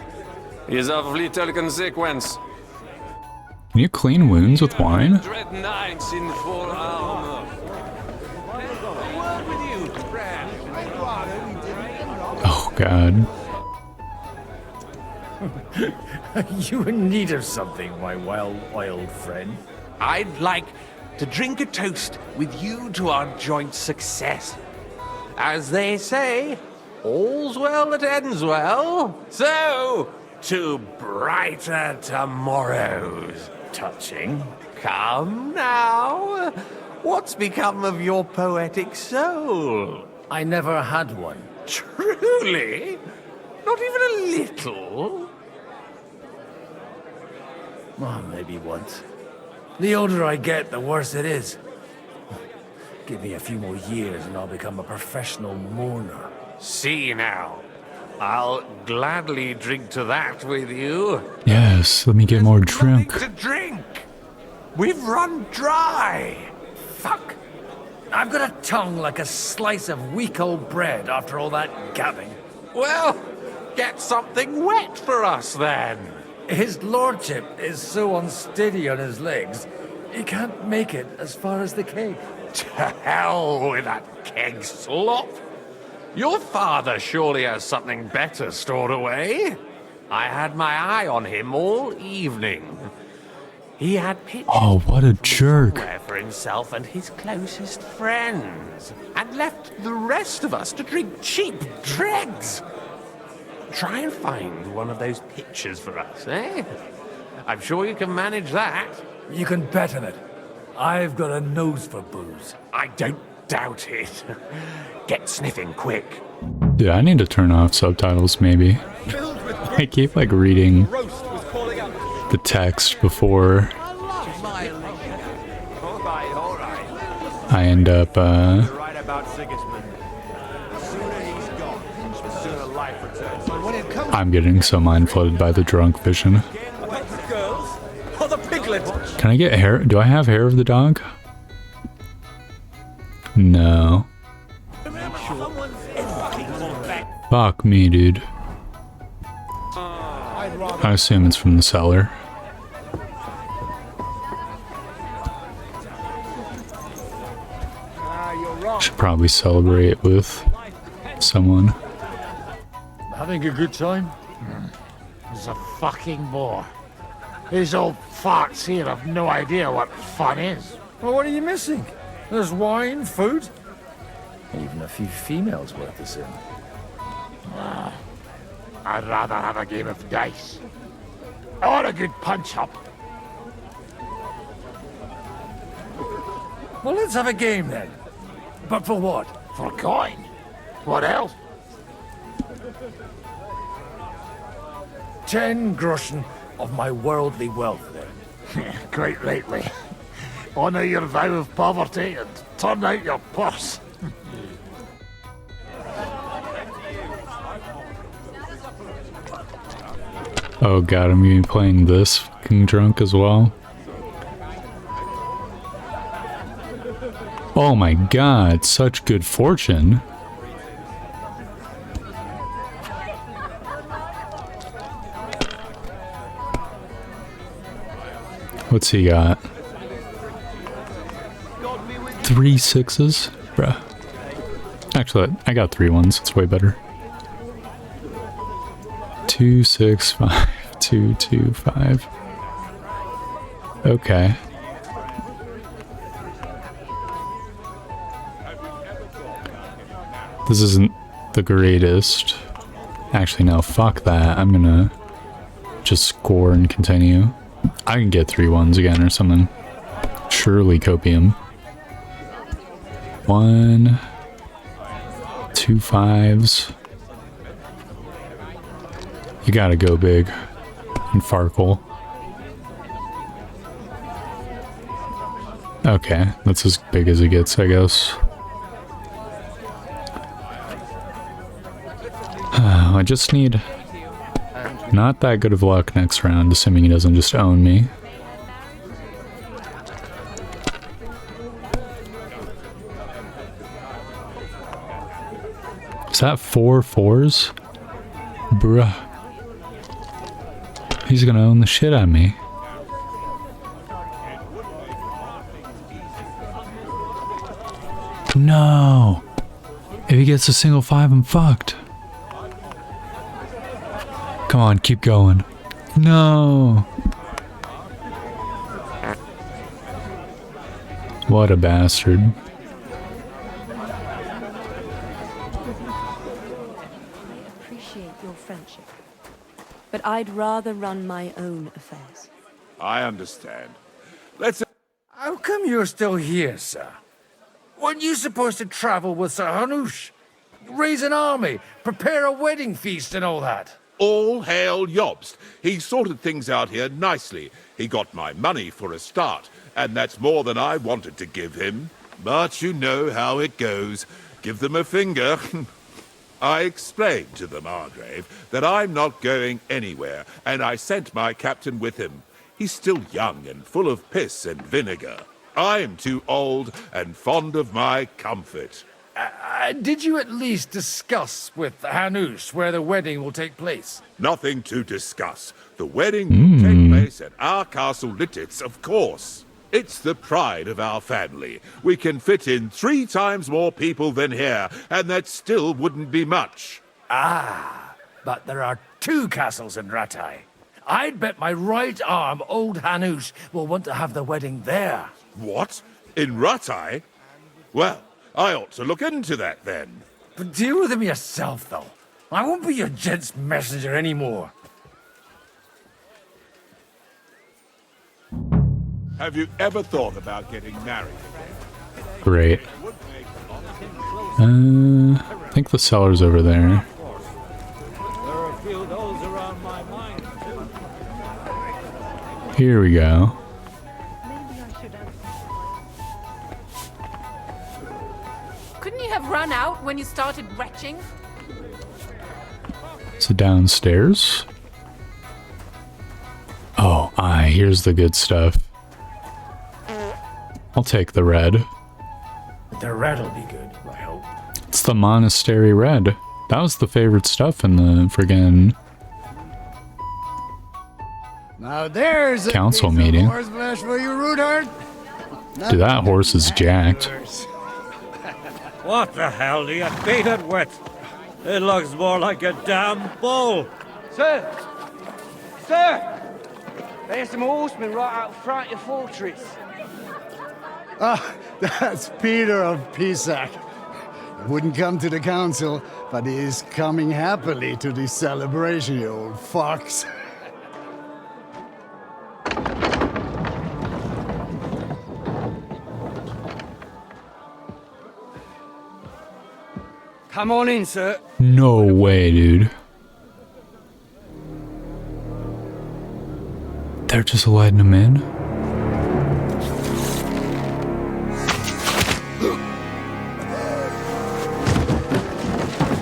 is of little consequence. Can you clean wounds with wine? Dread knights in full armor. Oh god. You in need of something, my wild friend? I'd like to drink a toast with you to our joint success. As they say, all's well that ends well. So, to brighter tomorrows. Touching. Come now. What's become of your poetic soul? I never had one. Truly? Not even a little? Well, maybe once. The older I get, the worse it is. Give me a few more years and I'll become a professional mourner. See now. I'll gladly drink to that with you. Yes, let me get more drunk. To drink. We've run dry. Fuck. I've got a tongue like a slice of weak old bread after all that gabbing. Well, get something wet for us then. His lordship is so unsteady on his legs, he can't make it as far as the keg. To hell with that keg slop. Your father surely has something better stored away. I had my eye on him all evening. He had pitched Oh, what a jerk. somewhere for himself and his closest friends, and left the rest of us to drink cheap dregs. Try and find one of those pitchers for us, eh? I'm sure you can manage that. You can bet on it. I've got a nose for booze. I don't doubt it. Get sniffing quick. Dude, I need to turn off subtitles maybe. I keep like reading the text before I end up I'm getting so mind flooded by the drunk vision. Can I get hair? Do I have hair of the dog? No. Fuck me, dude. I assume it's from the cellar. Should probably celebrate with someone. Having a good time? He's a fucking bore. These old farts here have no idea what fun is. Well, what are you missing? There's wine, food, even a few females worth the sin. I'd rather have a game of dice. Or a good punch-up. Well, let's have a game then. But for what? For coin. What else? 10 groschen of my worldly wealth then. Quite rightly. Honor your vow of poverty and turn out your purse. Oh god, I'm gonna be playing this fucking drunk as well. Oh my god, such good fortune. What's he got? 3 6s? Bruh. Actually, I got 3 1s. It's way better. 2 6 5 2 2 5. Okay. This isn't the greatest. Actually, no, fuck that. I'm gonna just score and continue. I can get 3 1s again or something. Surely copium. 1 2 5s. You gotta go big. And Farkle. Okay, that's as big as it gets, I guess. I just need not that good of luck next round, assuming he doesn't just own me. Is that 4 4s? Bruh. He's gonna own the shit out of me. No! If he gets a single 5, I'm fucked. Come on, keep going. No! What a bastard. I appreciate your friendship, but I'd rather run my own affairs. I understand. Let's... How come you're still here, sir? Weren't you supposed to travel with Sir Hanush? Raise an army, prepare a wedding feast and all that? All hail Jobst. He sorted things out here nicely. He got my money for a start, and that's more than I wanted to give him. But you know how it goes. Give them a finger. I explained to the Margrave that I'm not going anywhere, and I sent my captain with him. He's still young and full of piss and vinegar. I'm too old and fond of my comfort. Did you at least discuss with Hanush where the wedding will take place? Nothing to discuss. The wedding will take place at our castle Littitz, of course. It's the pride of our family. We can fit in 3 times more people than here, and that still wouldn't be much. Ah, but there are 2 castles in Rattay. I'd bet my right arm old Hanush will want to have the wedding there. What? In Ratai? Well, I ought to look into that then. But deal with him yourself, though. I won't be your gent's messenger anymore. Have you ever thought about getting married? Great. I think the cellar's over there. Here we go. Couldn't you have run out when you started retching? So downstairs. Oh, aye, here's the good stuff. I'll take the red. The red'll be good, I hope. It's the monastery red. That was the favorite stuff in the friggin' Now there's a council piece of meeting. horseflesh for you, Rudhart. Dude, that horse is jacked. What the hell do you beat it with? It looks more like a damn bull. Sir! Sir! There's some horsemen right out front of your fortress. Ah, that's Peter of Pisac. Wouldn't come to the council, but he is coming happily to the celebration, you old fox. Come on in, sir. No way, dude. They're just letting him in?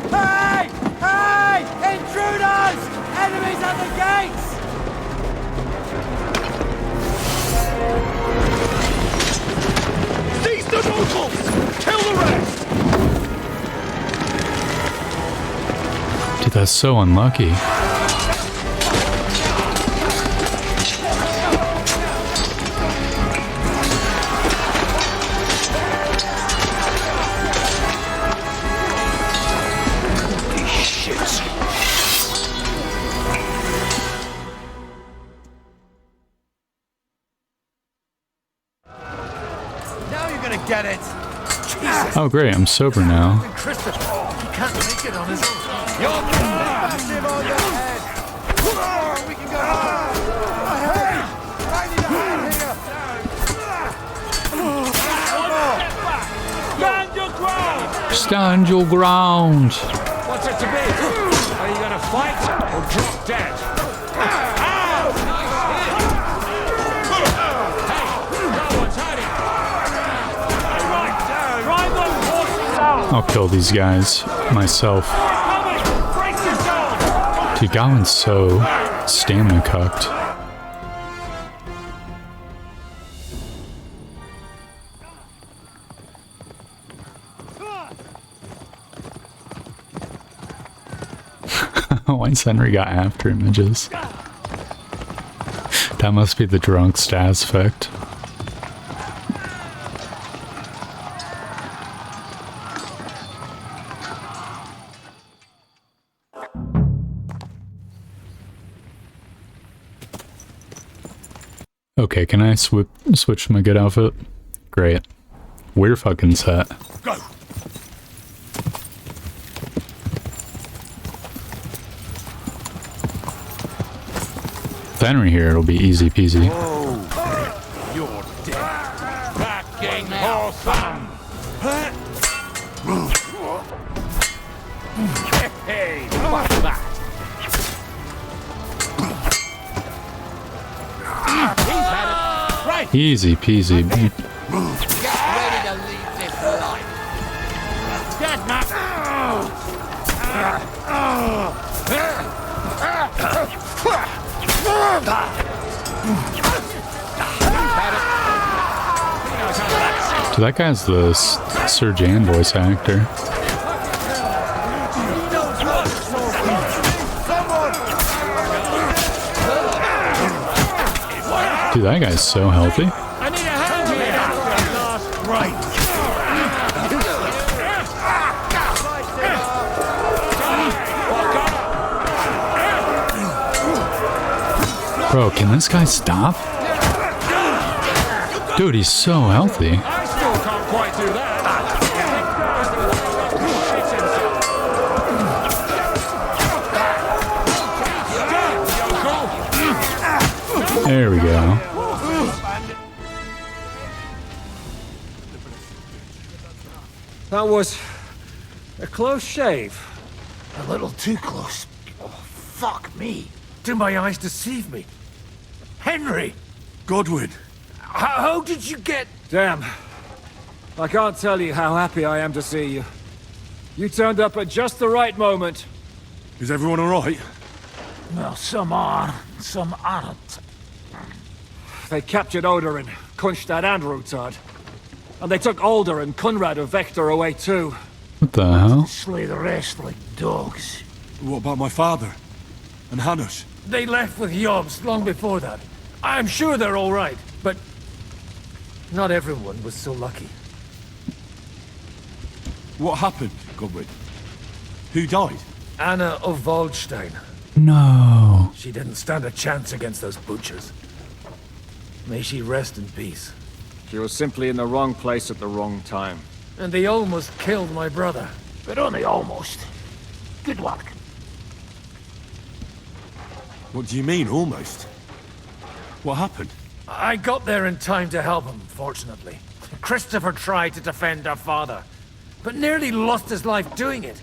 Hey! Hey! Intruders! Enemies at the gates! Seize the locals! Kill the rest! Dude, that's so unlucky. Now you're gonna get it. Oh great, I'm sober now. Christopher, he can't make it on his own. You're massive on your head. We can go. Hey! I need a hand here. Stand your ground! Stand your ground. What's it to be? Are you gonna fight or drop dead? I'll kill these guys myself. Dude, Gowlin's so stamina cucked. Once Henry got after images. That must be the drunk Stas effect. Okay, can I switch to my good outfit? Great. We're fucking set. Go! With Henry here, it'll be easy peasy. You're dead. Backing wholesome! Hey, what's that? Right. Easy peasy. Get ready to leave this life. Dead man. So that guy's the Sir Jan voice actor. Dude, that guy's so healthy. I need a hand here. Right. Bro, can this guy stop? Dude, he's so healthy. I still can't quite do that. There we go. That was a close shave. A little too close. Oh, fuck me. Do my eyes deceive me? Henry! Godwin! How did you get... Damn. I can't tell you how happy I am to see you. You turned up at just the right moment. Is everyone alright? Well, some are, some aren't. They captured Odorin, Kunstad and Rutard. And they took Alder and Kunrad of Vector away too. What the hell? Slay the rest like dogs. What about my father? And Hanush? They left with Yobs long before that. I'm sure they're all right, but... not everyone was so lucky. What happened, Godwin? Who died? Anna of Waldstein. No. She didn't stand a chance against those butchers. May she rest in peace. She was simply in the wrong place at the wrong time. And they almost killed my brother. But only almost. Good work. What do you mean, almost? What happened? I got there in time to help him, fortunately. Christopher tried to defend our father, but nearly lost his life doing it.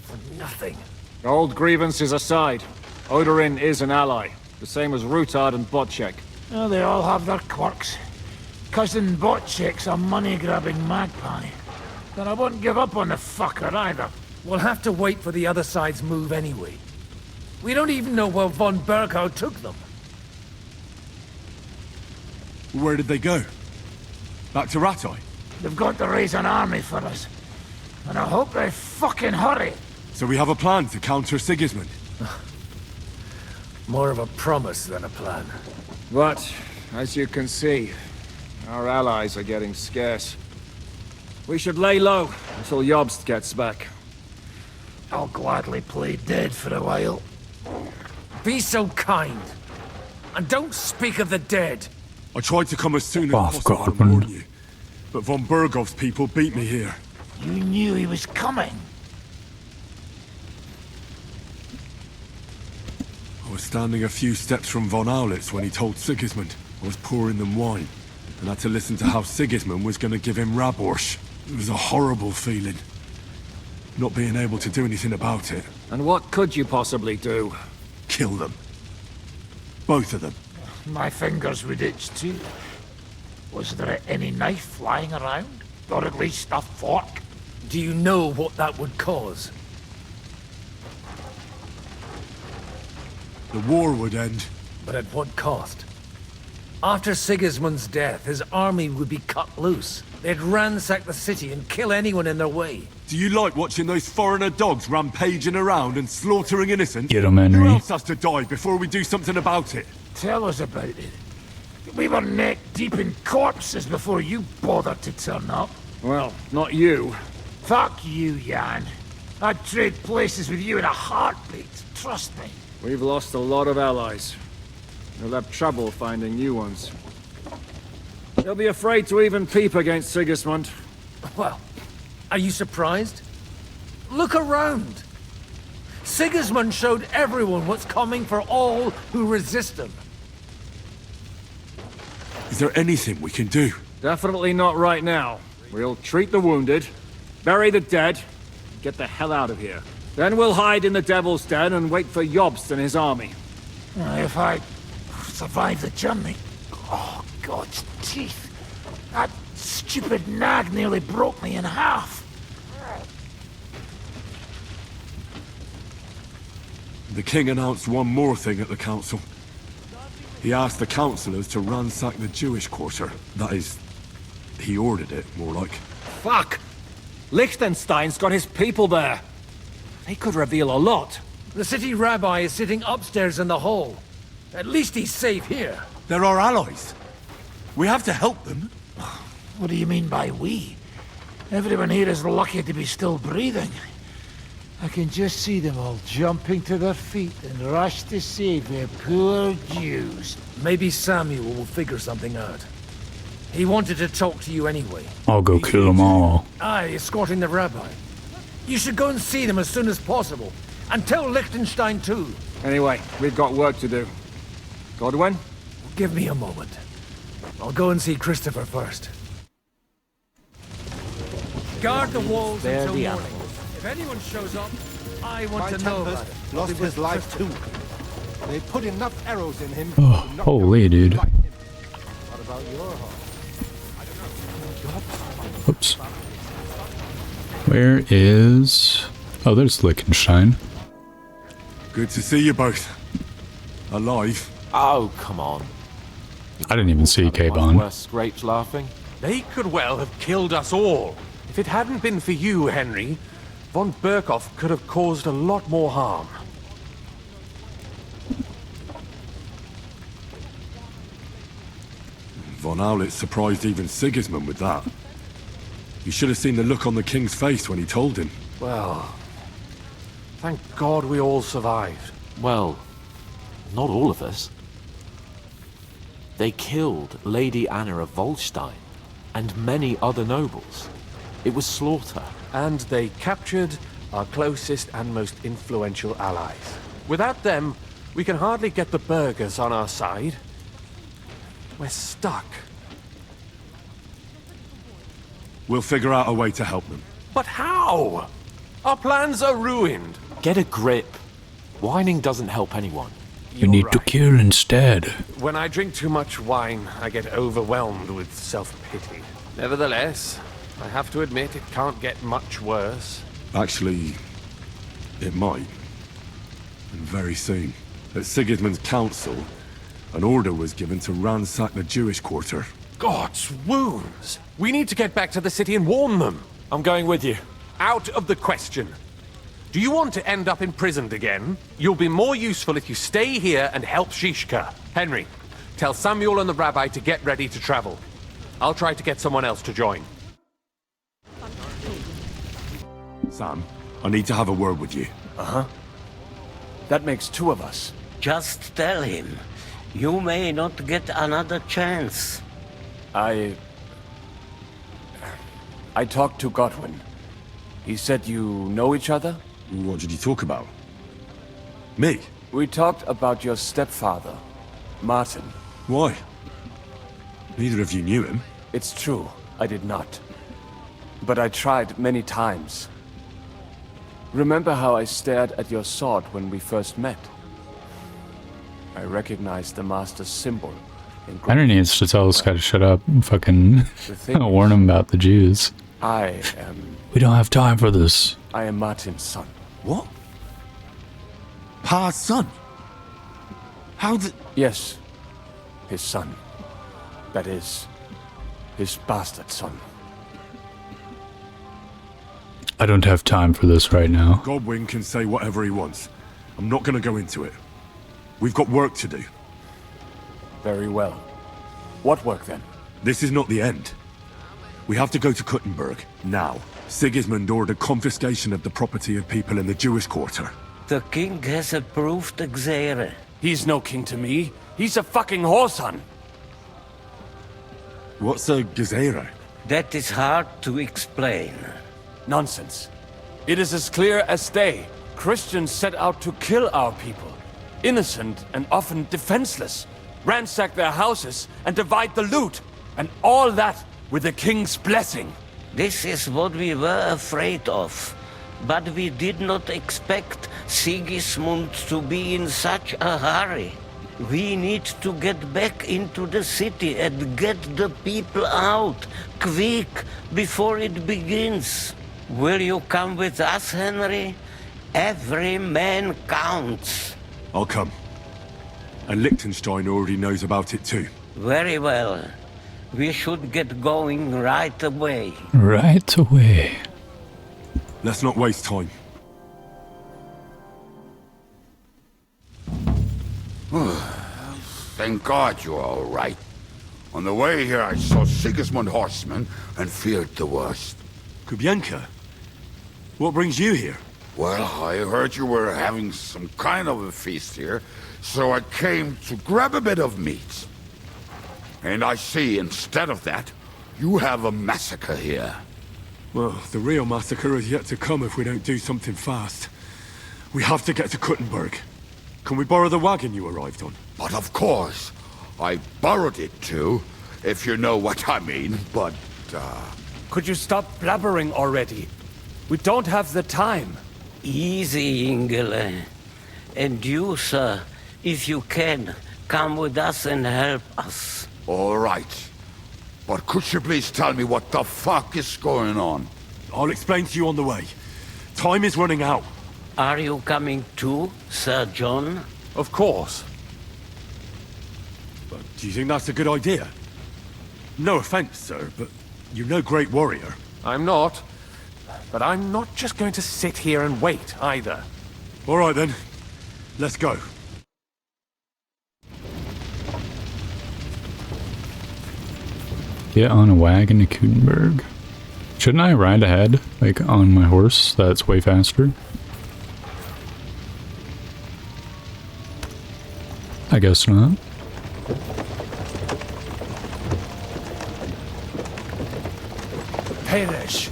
For nothing. Old grievances aside, Odorin is an ally. The same as Rutard and Botchek. Well, they all have their quirks. Cousin Botchek's a money-grabbing magpie. But I won't give up on the fucker either. We'll have to wait for the other side's move anyway. We don't even know where von Berghow took them. Where did they go? Back to Rattay? They've got to raise an army for us. And I hope they fucking hurry. So we have a plan to counter Sigismund? More of a promise than a plan. But, as you can see, our allies are getting scarce. We should lay low until Jobst gets back. I'll gladly play dead for a while. Be so kind. And don't speak of the dead. I tried to come as soon as possible and warn you. But von Bergov's people beat me here. You knew he was coming. I was standing a few steps from von Aulitz when he told Sigismund I was pouring them wine, and had to listen to how Sigismund was going to give him Raborsch. It was a horrible feeling. Not being able to do anything about it. And what could you possibly do? Kill them. Both of them. My fingers would itch too. Was there any knife lying around? Or at least a fork? Do you know what that would cause? The war would end. But at what cost? After Sigismund's death, his army would be cut loose. They'd ransack the city and kill anyone in their way. Do you like watching those foreigner dogs rampaging around and slaughtering innocents? Get 'em, Henry. Who else has to die before we do something about it? Tell us about it. We were neck deep in corpses before you bothered to turn up. Well, not you. Fuck you, Jan. I'd trade places with you in a heartbeat, trust me. We've lost a lot of allies. We'll have trouble finding new ones. They'll be afraid to even peep against Sigismund. Well, are you surprised? Look around! Sigismund showed everyone what's coming for all who resist him. Is there anything we can do? Definitely not right now. We'll treat the wounded, bury the dead, and get the hell out of here. Then we'll hide in the Devil's Den and wait for Jobst and his army. If I survive the journey... Oh, God's teeth. That stupid nag nearly broke me in half. The king announced one more thing at the council. He asked the councillors to ransack the Jewish quarter. That is, he ordered it, more like. Fuck! Liechtenstein's got his people there. They could reveal a lot. The city rabbi is sitting upstairs in the hall. At least he's safe here. They're our allies. We have to help them. What do you mean by we? Everyone here is lucky to be still breathing. I can just see them all jumping to their feet and rush to save their poor Jews. Maybe Samuel will figure something out. He wanted to talk to you anyway. I'll go kill them all. Aye, escorting the rabbi. You should go and see them as soon as possible. And tell Liechtenstein too. Anyway, we've got work to do. Godwin? Give me a moment. I'll go and see Christopher first. Guard the walls There until the morning. If anyone shows up, I want My to know Templars about it. lost his life too. They put enough arrows in him. Oh, holy dude. What about your heart? Oops. Where is... Oh, there's Liechtenstein. Good to see you both. Alive. Oh, come on. I didn't even see K-Bon. Worse scrapes laughing. They could well have killed us all. If it hadn't been for you, Henry, von Berkhoff could have caused a lot more harm. Von Aulitz surprised even Sigismund with that. You should have seen the look on the king's face when he told him. Well, thank God we all survived. Well, not all of us. They killed Lady Anna of Volstein and many other nobles. It was slaughter. And they captured our closest and most influential allies. Without them, we can hardly get the burghers on our side. We're stuck. We'll figure out a way to help them. But how? Our plans are ruined. Get a grip. Whining doesn't help anyone. You need to kill instead. When I drink too much wine, I get overwhelmed with self-pity. Nevertheless, I have to admit it can't get much worse. Actually, it might. And very soon. At Sigismund's council, an order was given to ransack the Jewish quarter. God's wounds! We need to get back to the city and warn them. I'm going with you. Out of the question. Do you want to end up imprisoned again? You'll be more useful if you stay here and help Shishka. Henry, tell Samuel and the rabbi to get ready to travel. I'll try to get someone else to join. Sam, I need to have a word with you. Uh-huh. That makes two of us. Just tell him. You may not get another chance. I talked to Godwin. He said you know each other? What did you talk about? Me? We talked about your stepfather, Martin. Why? Neither of you knew him. It's true, I did not. But I tried many times. Remember how I stared at your sword when we first met? I recognized the Master's symbol. Henry needs to tell this guy to shut up and fucking warn him about the Jews. I am... We don't have time for this. I am Martin's son. What? Pa's son? How did... Yes. His son. That is, his bastard son. I don't have time for this right now. Godwin can say whatever he wants. I'm not going to go into it. We've got work to do. Very well. What work then? This is not the end. We have to go to Kuttenberg, now. Sigismund ordered confiscation of the property of people in the Jewish quarter. The king has approved Xere. He's no king to me. He's a fucking whoreson. What's a Gezerah? That is hard to explain. Nonsense. It is as clear as day. Christians set out to kill our people. Innocent and often defenseless. Ransack their houses and divide the loot. And all that with the king's blessing. This is what we were afraid of. But we did not expect Sigismund to be in such a hurry. We need to get back into the city and get the people out, quick, before it begins. Will you come with us, Henry? Every man counts. I'll come. And Liechtenstein already knows about it too. Very well. We should get going right away. Right away. Let's not waste time. Thank God you're all right. On the way here, I saw Sigismund horsemen and feared the worst. Kubienka? What brings you here? Well, I heard you were having some kind of a feast here, so I came to grab a bit of meat. And I see, instead of that, you have a massacre here. Well, the real massacre is yet to come if we don't do something fast. We have to get to Kuttenberg. Can we borrow the wagon you arrived on? But of course. I borrowed it too, if you know what I mean, but, Could you stop blabbering already? We don't have the time. Easy, Ingele. And you, sir, if you can, come with us and help us. All right. But could you please tell me what the fuck is going on? I'll explain to you on the way. Time is running out. Are you coming too, Sir John? Of course. But do you think that's a good idea? No offense, sir, but you're no great warrior. I'm not. But I'm not just going to sit here and wait, either. All right, then. Let's go. Get on a wagon to Kuttenberg. Shouldn't I ride ahead, like on my horse? That's way faster. I guess not. Perish.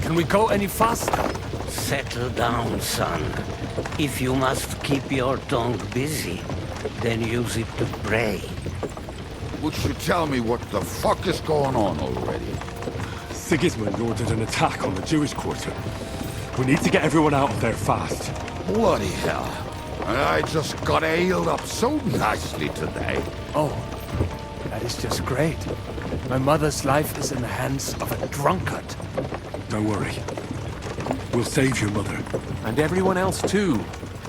Can we go any faster? Settle down, son. If you must keep your tongue busy, then use it to pray. Would you tell me what the fuck is going on already? Sigismund ordered an attack on the Jewish quarter. We need to get everyone out of there fast. Bloody hell. I just got ailed up so nicely today. Oh, that is just great. My mother's life is in the hands of a drunkard. Don't worry. We'll save your mother. And everyone else too.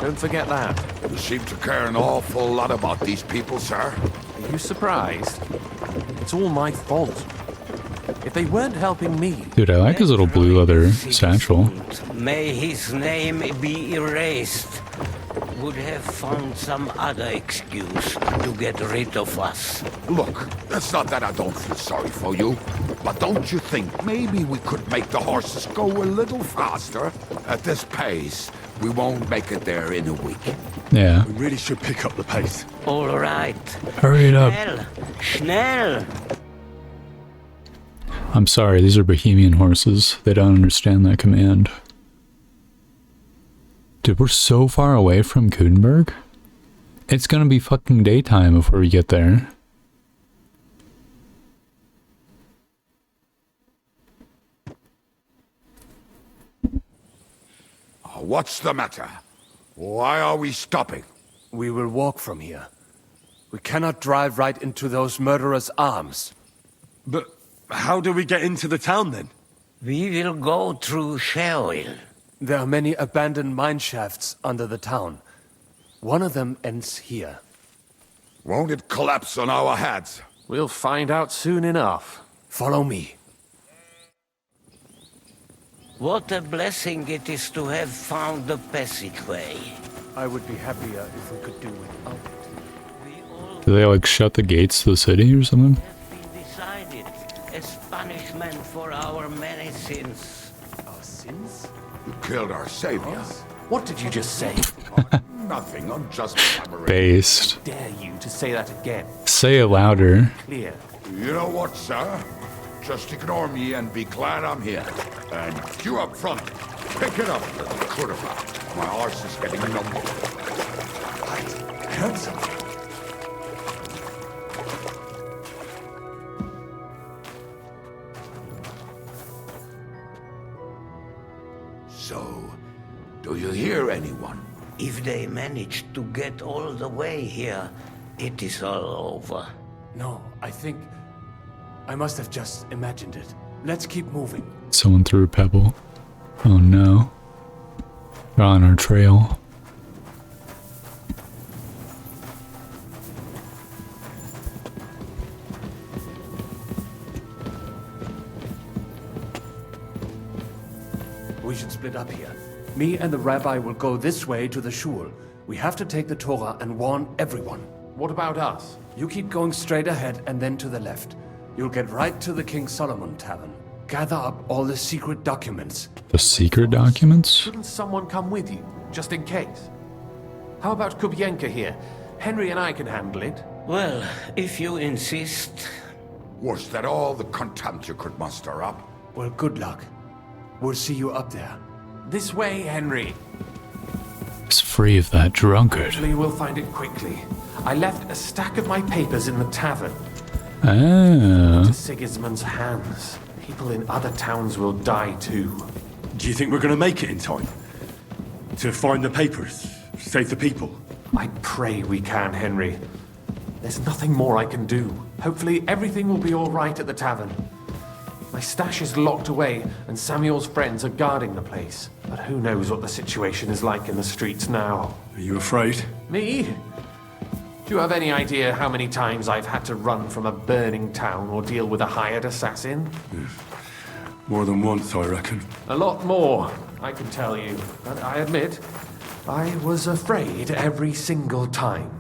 Don't forget that. You seem to care an awful lot about these people, sir. Are you surprised? It's all my fault. If they weren't helping me... Dude, I like his little blue leather satchel. May his name be erased. Would have found some other excuse to get rid of us. Look, it's not that I don't feel sorry for you, but don't you think maybe we could make the horses go a little faster? At this pace, we won't make it there in a week. Yeah. We really should pick up the pace. All right. Hurry it up. Schnell. I'm sorry, these are Bohemian horses. They don't understand that command. Dude, we're so far away from Kuttenberg. It's gonna be fucking daytime before we get there. What's the matter? Why are we stopping? We will walk from here. We cannot drive right into those murderers' arms. But how do we get into the town then? We will go through Sheol. There are many abandoned mine shafts under the town. One of them ends here. Won't it collapse on our heads? We'll find out soon enough. Follow me. What a blessing it is to have found the passageway. I would be happier if we could do without it. Do they like shut the gates to the city or something? Decided as punishment for our many sins. Our sins? You killed our savior. What did you just say? Nothing, I'm just Based. Dare you to say that again? Say it louder. Clear. You know what, sir? Just ignore me and be glad I'm here. And you up front, pick it up, little curva. My horse is getting numb. I heard something. So, do you hear anyone? If they manage to get all the way here, it is all over. No, I think... I must have just imagined it. Let's keep moving. Someone threw a pebble. Oh no. They're on our trail. We should split up here. Me and the rabbi will go this way to the shul. We have to take the Torah and warn everyone. What about us? You keep going straight ahead and then to the left. You'll get right to the King Solomon Tavern. gather up all the secret documents. The secret documents? Couldn't someone come with you, just in case? How about Kubienka here? Henry and I can handle it. Well, if you insist. Was that all the content you could muster up? Well, good luck. We'll see you up there. This way, Henry. It's free of that drunkard. Hopefully we'll find it quickly. I left a stack of my papers in the tavern. Oh. To Sigismund's hands. People in other towns will die too. Do you think we're gonna make it in time? To find the papers? Save the people? I pray we can, Henry. There's nothing more I can do. Hopefully everything will be all right at the tavern. My stash is locked away, and Samuel's friends are guarding the place. But who knows what the situation is like in the streets now. Are you afraid? Me? Do you have any idea how many times I've had to run from a burning town or deal with a hired assassin? More than once, I reckon. A lot more, I can tell you. But I admit, I was afraid every single time.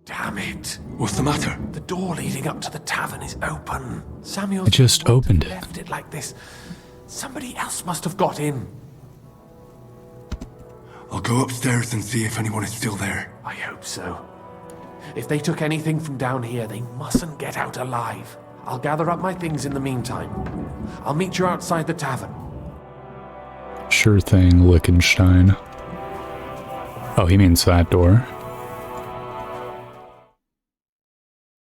Damn it. What's the matter? The door leading up to the tavern is open. Samuel I just opened it. Left it like this. Somebody else must have got in. I'll go upstairs and see if anyone is still there. I hope so. If they took anything from down here, they mustn't get out alive. I'll gather up my things in the meantime. I'll meet you outside the tavern. Sure thing, Lichtenstein. Oh, he means that door.